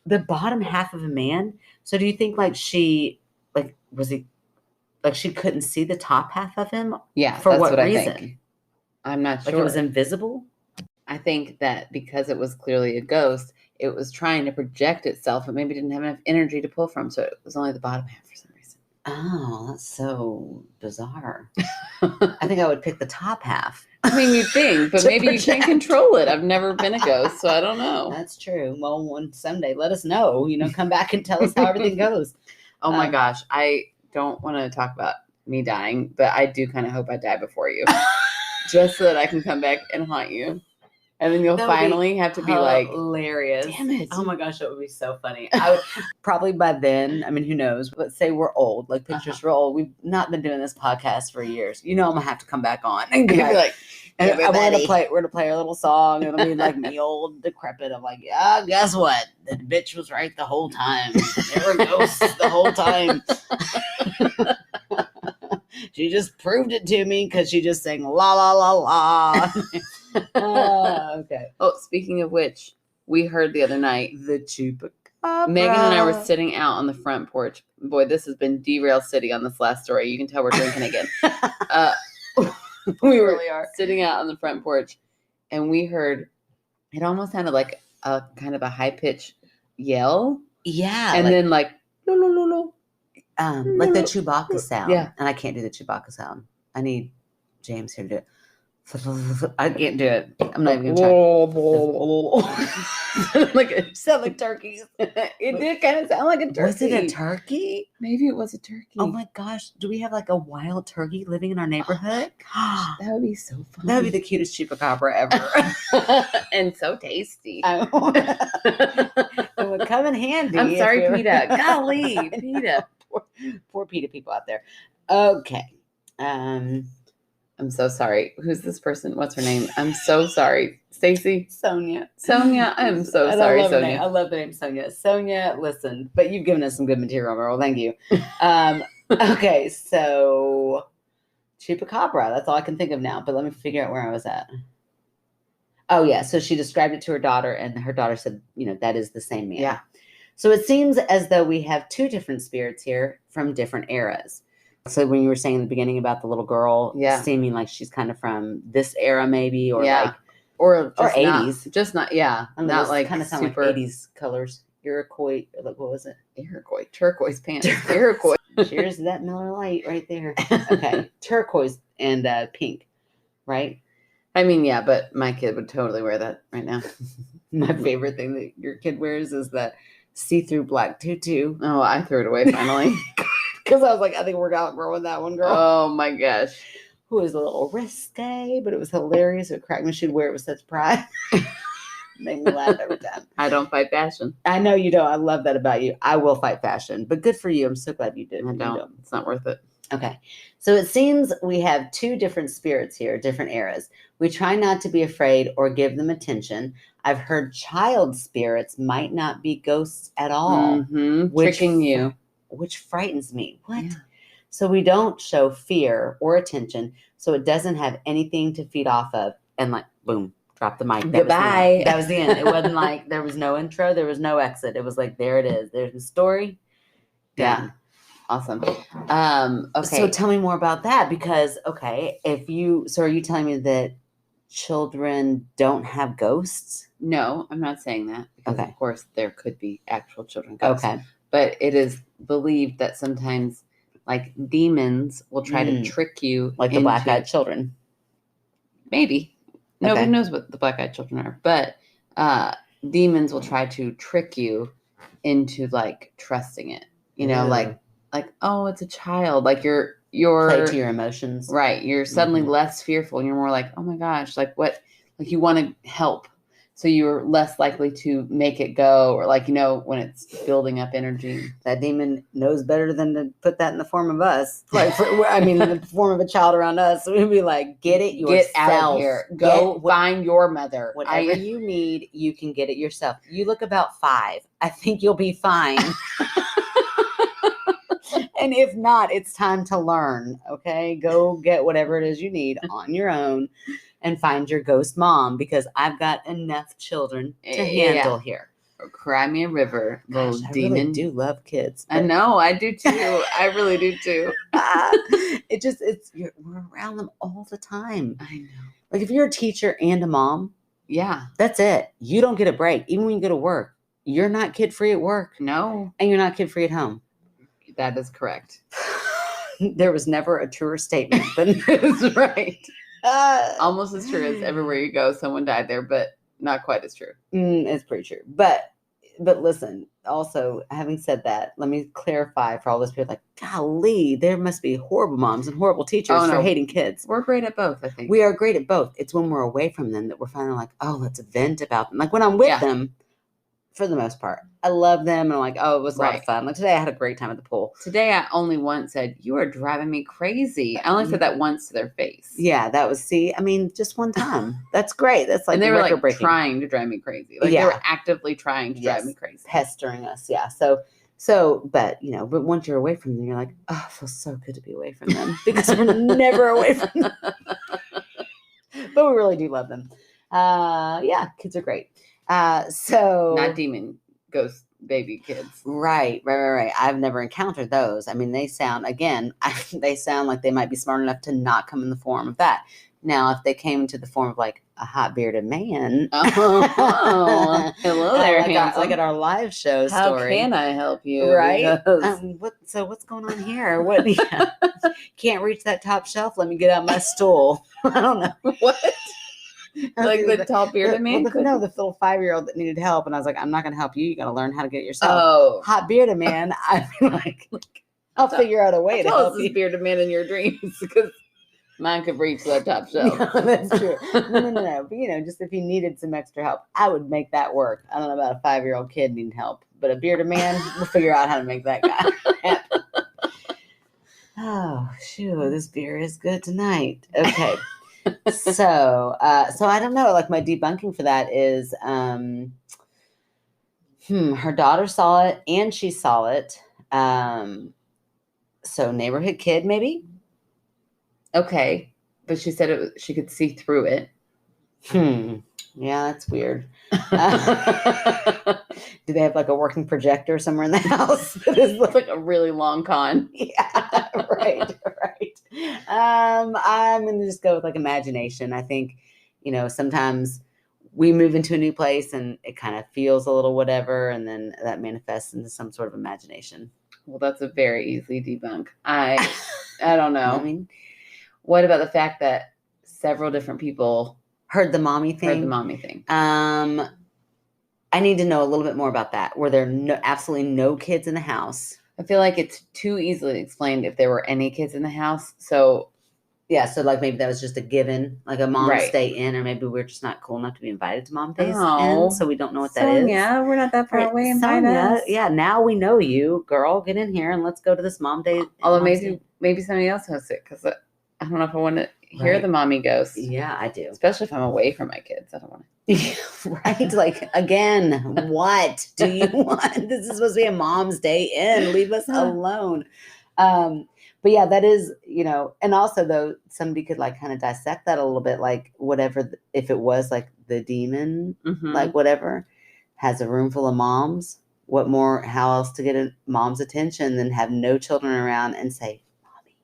the bottom half of a man. So do you think she couldn't see the top half of him? Yeah. For what reason? I think. I'm not sure. Like it was invisible? I think that because it was clearly a ghost, it was trying to project itself, but maybe didn't have enough energy to pull from. So it was only the bottom half for some reason. Oh, that's so bizarre. I think I would pick the top half. I mean, you'd think, but maybe you can't control it. I've never been a ghost, so I don't know. That's true. Well, one someday, let us know. Come back and tell us how everything goes. Oh my gosh, I don't want to talk about me dying, but I do kind of hope I die before you, just so that I can come back and haunt you. And then you'll finally have to be like, hilarious. Damn it. Oh my gosh, that would be so funny. I would probably by then, I mean, who knows? Let's say we're old, like pictures we're old. We've not been doing this podcast for years. I'm gonna have to come back on and be like, and we're gonna play our little song. It'll be like me old, decrepit. I'm like, yeah, guess what? The bitch was right the whole time. There were ghosts the whole time. She just proved it to me because she just sang la la la la. Okay. Oh, speaking of which, we heard the other night the chupacabra. Megan and I were sitting out on the front porch. Boy, this has been derailed city on this last story. You can tell we're drinking again. We really are sitting out on the front porch, and we heard it almost sounded like a kind of a high pitched yell. Yeah, and then like lo lo lo lo. Like the Chewbacca sound. Yeah. And I can't do the Chewbacca sound. I need James here to do it. I can't do it. I'm not even going to try. It sound like turkeys. It did kind of sound like a turkey. Was it a turkey? Maybe it was a turkey. Oh my gosh. Do we have like a wild turkey living in our neighborhood? Oh that would be so fun. That would be the cutest chupacabra ever. And so tasty. It would come in handy. I'm sorry, PETA. Golly, PETA. Poor PETA people out there. Okay. I'm so sorry. Who's this person? What's her name? I'm so sorry. Stacy? Sonia. I'm so sorry, Sonia. I love the name Sonia. Sonia, listen, but you've given us some good material, Merle. Thank you. Okay, so Chupacabra. That's all I can think of now, but let me figure out where I was at. Oh, yeah. So she described it to her daughter, and her daughter said, that is the same man. Yeah. So it seems as though we have two different spirits here from different eras. So when you were saying in the beginning about the little girl, seeming like she's kind of from this era, maybe, or or 80s, just not, not like kind of sound super like 80s colors. Iroquois, like what was it? Iroquois, turquoise pants. Iroquois. Cheers to that Miller Lite right there. Okay, turquoise and pink, right? I mean, yeah, but my kid would totally wear that right now. My favorite thing that your kid wears is that see-through black tutu. Oh, I threw it away finally. Because I was like, I think we're outgrowing that one, girl. Oh, my gosh. Who was a little risque, but it was hilarious. It cracked me. She'd wear it with such pride. Made me laugh every time. I don't fight fashion. I know you don't. I love that about you. I will fight fashion. But good for you. I'm so glad you did. I don't. It's not worth it. Okay. So it seems we have two different spirits here, different eras. We try not to be afraid or give them attention. I've heard child spirits might not be ghosts at all. Mm-hmm. Tricking you. which frightens me. What? Yeah. So we don't show fear or attention, so it doesn't have anything to feed off of. And like, boom, drop the mic. Goodbye. That was the end. It wasn't like there was no intro, there was no exit. It was like, there it is. There's the story. Done. Yeah. Awesome. Okay. So tell me more about that, because so are you telling me that children don't have ghosts? No, I'm not saying that, because Okay. of course there could be actual children ghosts. Okay. But it is believed that sometimes like demons will try to trick you, like the black-eyed children. Maybe. Nobody knows what the black-eyed children are, but demons will try to trick you into like trusting it. You know, like, oh, it's a child. Like you're play to your emotions. Right. You're suddenly less fearful, and you're more like, oh my gosh, like what? Like you want to help. So you're less likely to make it go, or like, you know, when it's building up energy. That demon knows better than to put that in the form of us. Like, in the form of a child around us. We'd be like, get it yourself. Get out of here. Go find your mother. Whatever you need, you can get it yourself. You look about 5. I think you'll be fine. And if not, it's time to learn. Okay, go get whatever it is you need on your own. And find your ghost mom, because I've got enough children to handle here. Or cry me a river, little demon. I really do love kids. I know, I do too. I really do too. We're around them all the time. I know. Like if you're a teacher and a mom, yeah, that's it. You don't get a break. Even when you go to work, you're not kid free at work. No, and you're not kid free at home. That is correct. There was never a truer statement than this, right? Almost as true as everywhere you go, someone died there, but not quite as true. It's pretty true. But listen, also, having said that, let me clarify for all those people like, golly, there must be horrible moms and horrible teachers for hating kids. We're great at both, I think. We are great at both. It's when we're away from them that we're finally like, oh, let's vent about them. Like when I'm with them, for the most part, I love them. And I'm like, oh, it was a lot of fun. Like today I had a great time at the pool. Today I only once said, you are driving me crazy. I only said that once to their face. Yeah, that was, just one time. That's great. That's like, and they were like trying to drive me crazy. Like they were actively trying to drive me crazy. Pestering us. Yeah. So, but but once you're away from them, you're like, oh, it feels so good to be away from them, because we're never away from them. But we really do love them. Kids are great. So not demon ghost baby kids. Right. I've never encountered those. I mean, they sound like they might be smart enough to not come in the form of that. Now, if they came into the form of like a hot bearded man. Oh, hello there, like at our live show How story. How can I help you? Right. What's going on here? What? Can't reach that top shelf. Let me get out my stool. I don't know. What? Like the tall bearded man? The little 5-year-old that needed help. And I was like, I'm not going to help you. You got to learn how to get it yourself. Oh. Hot bearded man. I mean, like, I'll figure out a way to help you. Bearded man in your dreams, because mine could reach that top shelf. No, that's true. No. But, just if you needed some extra help, I would make that work. I don't know about a 5-year-old kid needing help. But a bearded man, we'll figure out how to make that guy happen. Oh, shoot. This beer is good tonight. Okay. So I don't know. Like my debunking for that is, her daughter saw it and she saw it. So neighborhood kid, maybe. Okay, but she said she could see through it. Yeah, that's weird. Do they have like a working projector somewhere in the house? It's like a really long con. Yeah, right. I'm going to just go with like imagination. I think, sometimes we move into a new place and it kind of feels a little whatever, and then that manifests into some sort of imagination. Well, that's a very easy debunk. I don't know. I mean, what about the fact that several different people heard the mommy thing? I need to know a little bit more about that. Were there absolutely no kids in the house? I feel like it's too easily explained if there were any kids in the house. So, yeah. So like maybe that was just a given, like a mom stay in, or maybe we're just not cool enough to be invited to mom days in, so we don't know what that is. Yeah, we're not that far away. Invite us. Yeah, now we know you, girl. Get in here and let's go to this mom day. Although maybe somebody else hosts it, because I don't know if I want to hear Right. the mommy ghost. Yeah, I do. Especially if I'm away from my kids. I don't want to. Right? Like, again, what do you want? This is supposed to be a mom's day in. Leave us alone. But yeah, that is, and also though, somebody could like kind of dissect that a little bit, like whatever, if it was like the demon, like whatever, has a room full of moms. What more, how else to get a mom's attention than have no children around and say, mommy.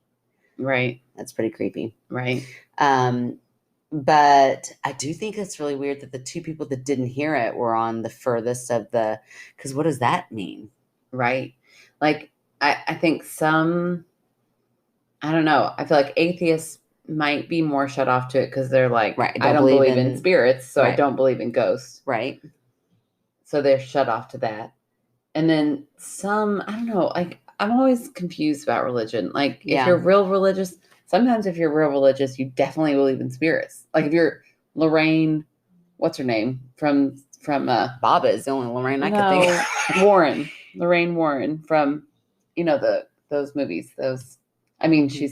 Right. That's pretty creepy. Right. But I do think it's really weird that the two people that didn't hear it were on the furthest of because what does that mean? Right. Like, I think I don't know. I feel like atheists might be more shut off to it because they're like, right, I don't believe in spirits, so I don't believe in ghosts. Right. So they're shut off to that. And then I don't know, like, I'm always confused about religion. Like, if you're real religious, sometimes if you're real religious, you definitely believe in spirits. Like, if you're Lorraine, what's her name? From Baba is the only Lorraine I could think of. Lorraine Warren from, those movies. She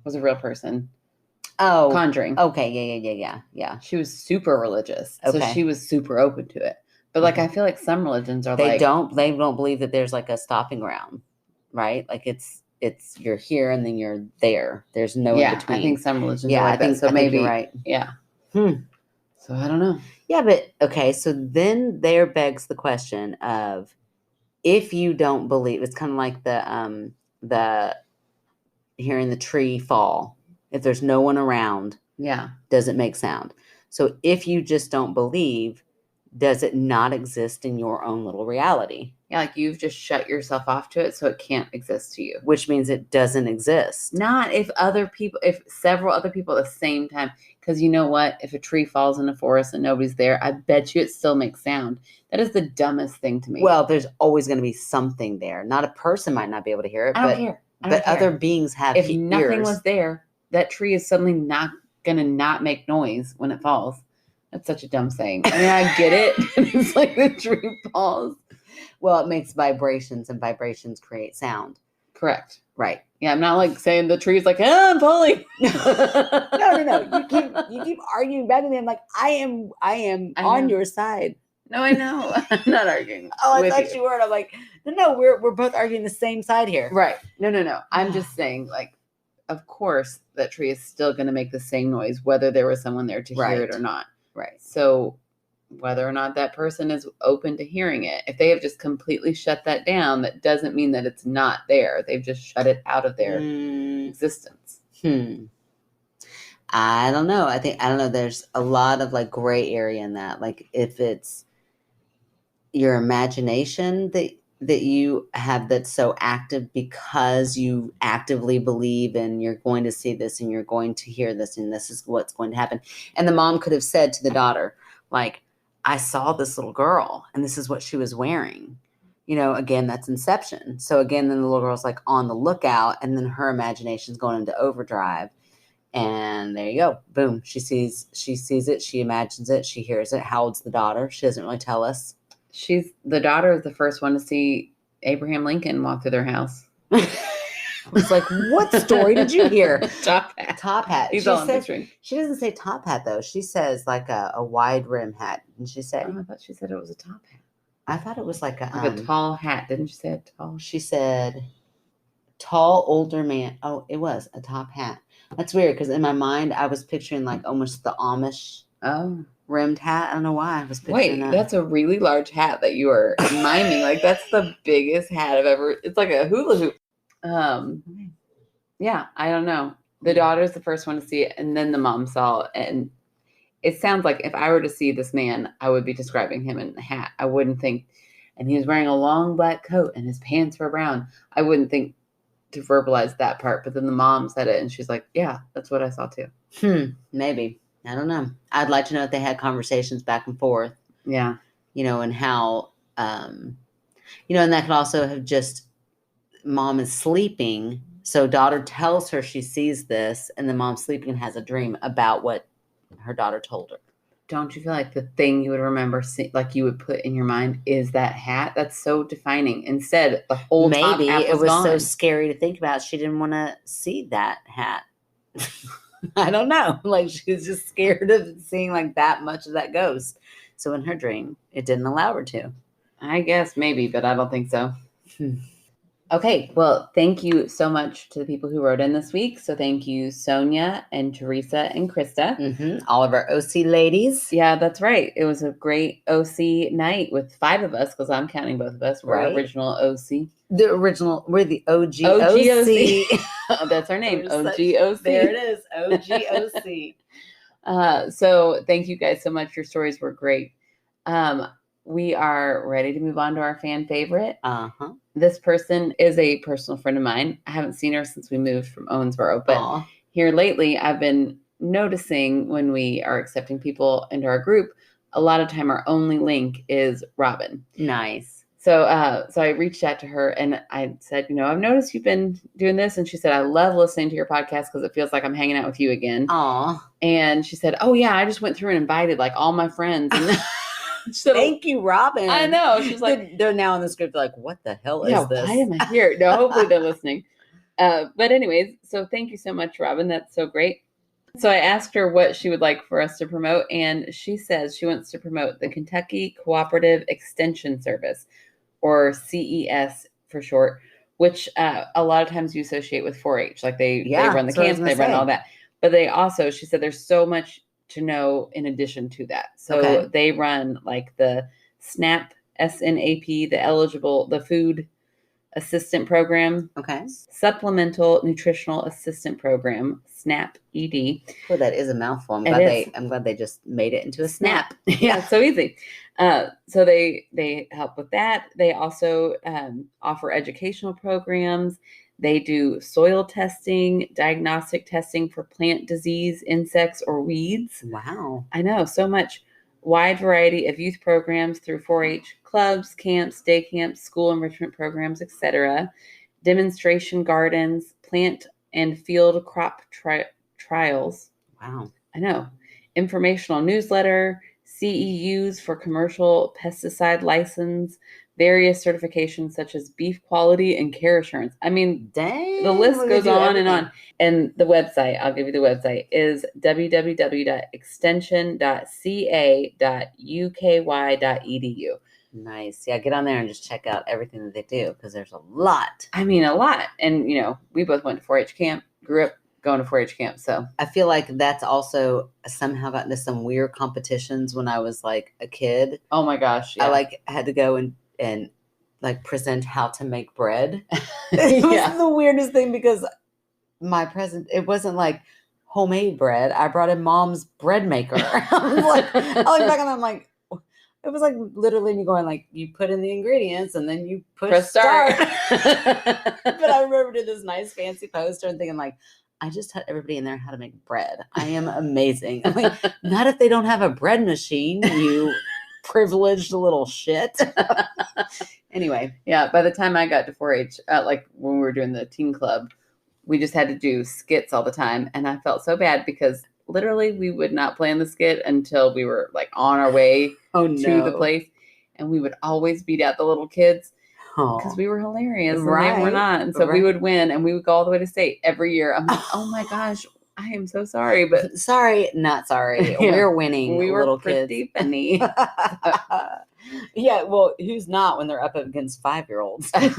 was a real person. Oh. Conjuring. Okay, yeah. She was super religious. Okay. So she was super open to it. But like, I feel like some religions are they don't believe that there's like a stopping ground, right? Like it's you're here and then you're there. There's no in between. I think some religions are like that. So maybe you're right. Yeah. So I don't know. Yeah, but okay. So then there begs the question of, if you don't believe, it's kind of like the hearing the tree fall. If there's no one around, does it make sound? So if you just don't believe, does it not exist in your own little reality? Yeah, like you've just shut yourself off to it, so it can't exist to you. Which means it doesn't exist. Not if several other people at the same time. Because you know what? If a tree falls in a forest and nobody's there, I bet you it still makes sound. That is the dumbest thing to me. Well, there's always going to be something there. Not a person might not be able to hear it. I don't care. But other beings have ears. If nothing was there, that tree is suddenly not going to not make noise when it falls. That's such a dumb saying. I mean, I get it. It's like the tree falls. Well, it makes vibrations, and vibrations create sound. Correct. Right. Yeah, I'm not like saying the tree's like, I'm falling. No. You keep arguing back with me. I'm like, I am on your side. No, I know. I'm not arguing. I thought you were. And I'm like, no, we're both arguing the same side here. Right. No. I'm just saying, like, of course, that tree is still going to make the same noise, whether there was someone there to hear it or not. Right. So whether or not that person is open to hearing it, if they have just completely shut that down, that doesn't mean that it's not there. They've just shut it out of their existence. I don't know. I don't know. There's a lot of like gray area in that. Like if it's your imagination that you have that's so active because you actively believe and you're going to see this and you're going to hear this and this is what's going to happen. And the mom could have said to the daughter, like, I saw this little girl and this is what she was wearing. Again, that's inception. So again, then the little girl's like on the lookout and then her imagination's going into overdrive. And there you go. Boom. She sees it. She imagines it. She hears it. How old's the daughter? She doesn't really tell us. The daughter is the first one to see Abraham Lincoln walk through their house. I was like, what story did you hear? Top hat. He's all picturing. She doesn't say top hat though. She says like a wide rim hat. Didn't she say? Oh, I thought she said it was a top hat. I thought it was like a tall hat. Didn't she say it tall? She said tall older man. Oh, it was a top hat. That's weird because in my mind I was picturing like almost the Amish rimmed hat. I don't know why I was picturing that. That's a really large hat that you are miming. Like that's the biggest hat I've ever. It's like a hula hoop. Yeah, I don't know. The daughter's the first one to see it, and then the mom saw it. And it sounds like if I were to see this man, I would be describing him in the hat. I wouldn't think, and he was wearing a long black coat and his pants were brown. I wouldn't think to verbalize that part. But then the mom said it, and she's like, yeah, that's what I saw too. Maybe. I don't know. I'd like to know if they had conversations back and forth. Yeah. And how, and that could also have just mom is sleeping. So daughter tells her she sees this and the mom's sleeping and has a dream about what her daughter told her. Don't you feel like the thing you would remember, like you would put in your mind is that hat? That's so defining. Instead, the whole maybe top hat it was gone. So scary to think about. She didn't want to see that hat. I don't know. Like she was just scared of seeing like that much of that ghost. So in her dream, it didn't allow her to. I guess maybe, but I don't think so. Okay, well, thank you so much to the people who wrote in this week. So thank you, Sonia and Teresa and Krista. All of our OC ladies. Yeah, that's right. It was a great OC night with 5 of us, because I'm counting both of us. We're Right. Original OC. We're the OG OC. Oh, that's our name, OGOC. There it is, OGOC. So thank you guys so much. Your stories were great. We are ready to move on to our fan favorite. This person is a personal friend of mine. I haven't seen her since we moved from Owensboro, but here lately I've been noticing when we are accepting people into our group, a lot of time our only link is Robin. Nice. So I reached out to her and I said, I've noticed you've been doing this. And she said, I love listening to your podcast because it feels like I'm hanging out with you again. And she said, oh yeah, I just went through and invited like all my friends. And so, thank you, Robin. I know. She's like, they're now in the script like, what the hell is this? Why am I here? No, hopefully they're listening. But anyways, so thank you so much, Robin. That's so great. So I asked her what she would like for us to promote, and she says she wants to promote the Kentucky Cooperative Extension Service, or CES for short, which a lot of times you associate with 4-H. Like they run the camps, they run all that. But they also, she said, there's so much to know in addition to that. So they run like the SNAP, SNAP, the food assistant program. Supplemental nutritional assistant program, SNAP ED. Well, that is a mouthful. I'm glad they just made it into a SNAP. Yeah, it's so easy. So they help with that. They also offer educational programs. They do soil testing, diagnostic testing for plant disease, insects, or weeds. Wow. I know, so much. Wide variety of youth programs through 4-H clubs, camps, day camps, school enrichment programs, etc. Demonstration gardens, plant and field crop trials. Wow. I know. Informational newsletter, CEUs for commercial pesticide license, various certifications such as beef quality and care assurance. I mean, dang, the list goes on and on. And the website, I'll give you the website, is www.extension.ca.uky.edu. Nice. Yeah, get on there and just check out everything that they do, because there's a lot. I mean, a lot. And, we both went to 4-H camp, grew up going to 4-H camp. So I feel like that's also somehow gotten to some weird competitions when I was like a kid. Oh my gosh. Yeah. I had to go and like present how to make bread. It was the weirdest thing, because it wasn't like homemade bread. I brought in mom's bread maker. I look back and I'm like, it was like literally me going like, you put in the ingredients and then you press start. But I remember doing this nice fancy poster and thinking like, I just taught everybody in there how to make bread. I am amazing. I'm like, not if they don't have a bread machine, you privileged little shit. Anyway. Yeah. By the time I got to 4-H, like when we were doing the teen club, we just had to do skits all the time. And I felt so bad because literally we would not plan the skit until we were like on our way to the place. And we would always beat out the little kids because we were hilarious and they were not. And so we would win and we would go all the way to state every year. I'm like, oh my gosh, I am so sorry. But sorry, not sorry. We're winning. We were little pretty kids. funny. Yeah, well, who's not when they're up against 5-year-olds? Hey.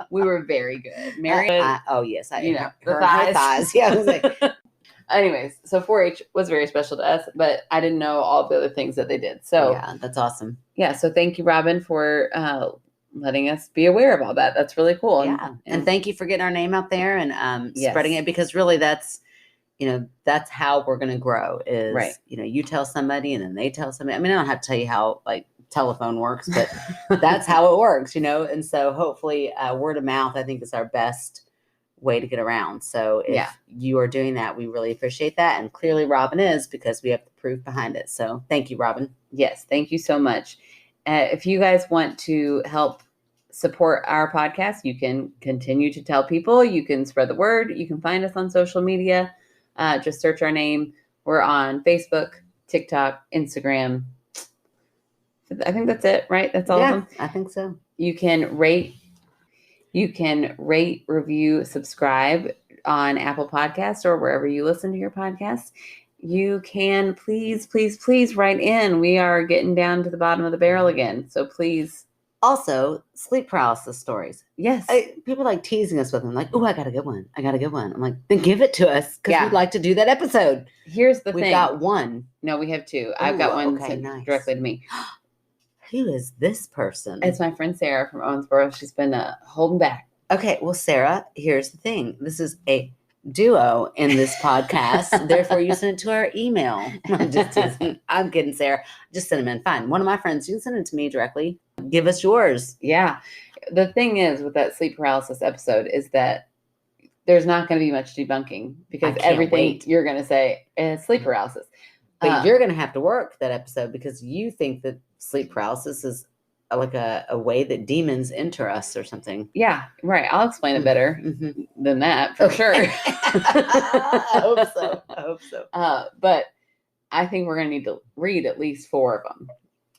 We were very good. Mary, oh yes, her thighs. Yeah, I was like, anyways, so 4-H was very special to us, but I didn't know all the other things that they did. So yeah, that's awesome. Yeah, so thank you, Robin, for letting us be aware of all that. That's really cool. Yeah, and thank you for getting our name out there and spreading it, because really that's how we're going to grow is, right. You tell somebody and then they tell somebody. I mean, I don't have to tell you how like telephone works, but that's how it works, and so hopefully word of mouth, I think, is our best way to get around. So if you are doing that, we really appreciate that. And clearly Robin is, because we have the proof behind it. So thank you, Robin. Yes. Thank you so much. If you guys want to help support our podcast, you can continue to tell people, you can spread the word. You can find us on social media. Just search our name. We're on Facebook, TikTok, Instagram. I think that's it, right? That's all of them? I think so. You can rate, review, subscribe. on Apple Podcasts or wherever you listen to your podcasts, you can please write in. We are getting down to the bottom of the barrel again. So please. Also, sleep paralysis stories. Yes. People like teasing us with them. Like, oh, I got a good one. I'm like, then give it to us because we'd like to do that episode. Here's the thing. We've got one. No, we have two. I've got one sent directly to me. Who is this person? It's my friend Sarah from Owensboro. She's been holding back. Okay, well, Sarah, here's the thing. This is a duo in this podcast. Therefore, you send it to our email. I'm kidding, Sarah. Just send them in. Fine. One of my friends, you can send it to me directly. Give us yours. Yeah. The thing is with that sleep paralysis episode is that there's not going to be much debunking because everything you're going to say is sleep paralysis. But you're going to have to work that episode because you think that sleep paralysis is like a way that demons enter us or something. Yeah, right. I'll explain it better than that for sure. I hope so. But I think we're going to need to read at least 4 of them.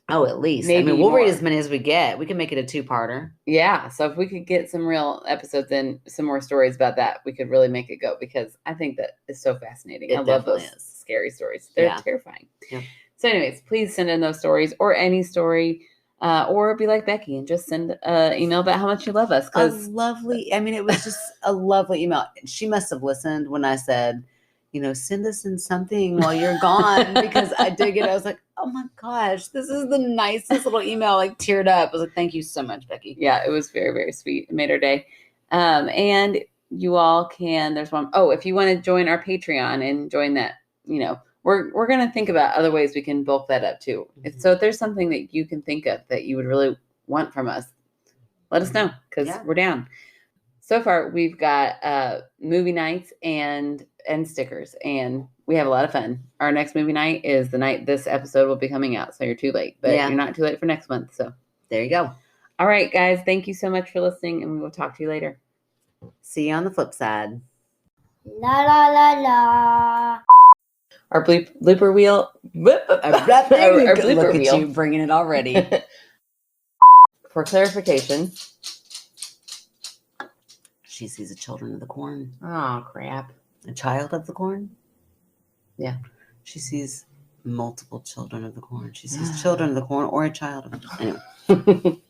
Oh, at least. Maybe we'll read as many as we get. We can make it a 2-parter. Yeah. So if we could get some real episodes and some more stories about that, we could really make it go because I think that is so fascinating. I love those scary stories. They're terrifying. Yeah. So anyways, please send in those stories or any story or be like Becky and just send an email about how much you love us. It was just a lovely email. She must have listened when I said, send us in something while you're gone because I did get it. I was like, oh my gosh, this is the nicest little email, like teared up. I was like, thank you so much, Becky. Yeah, it was very, very sweet. It made our day. And you all can, there's one. Oh, if you want to join our Patreon and join that, we're going to think about other ways we can bulk that up too. So if there's something that you can think of that you would really want from us, let us know because we're down. So far, we've got movie nights and stickers, and we have a lot of fun. Our next movie night is the night this episode will be coming out, so you're too late. But you're not too late for next month, so there you go. All right, guys, thank you so much for listening, and we will talk to you later. See you on the flip side. La la la la. Our blooper wheel. Our blooper Look at you bringing it already. For clarification. She sees a children of the corn. Oh, crap. A child of the corn? Yeah. She sees multiple children of the corn. She sees children of the corn or a child of the corn. Anyway.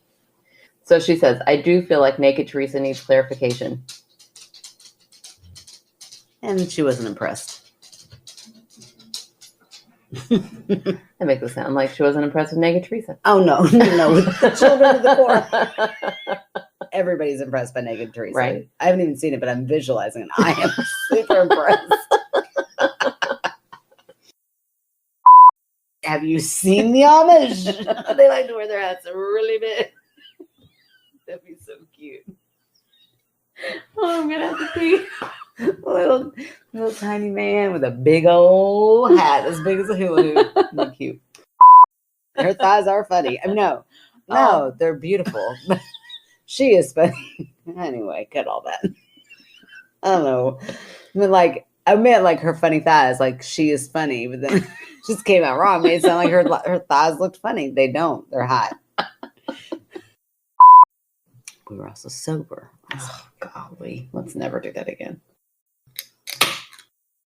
So she says, I do feel like Naked Teresa needs clarification. And she wasn't impressed. That makes it sound like she wasn't impressed with Naked Teresa. Oh, no. With the children of the corn. Everybody's impressed by Naked Teresa. Right. I haven't even seen it, but I'm visualizing it. I am super impressed. Have you seen the Amish? They like to wear their hats really big. That'd be so cute. Oh, I'm gonna have to see. Little tiny man with a big old hat as big as a hula hoop. They're cute. Her thighs are funny. No, they're beautiful. She is funny. Anyway, cut all that. I don't know. I meant like her funny thighs, like she is funny, but then it just came out wrong. Made it sound like her thighs looked funny. They don't. They're hot. We were also sober. Oh, golly. Let's never do that again.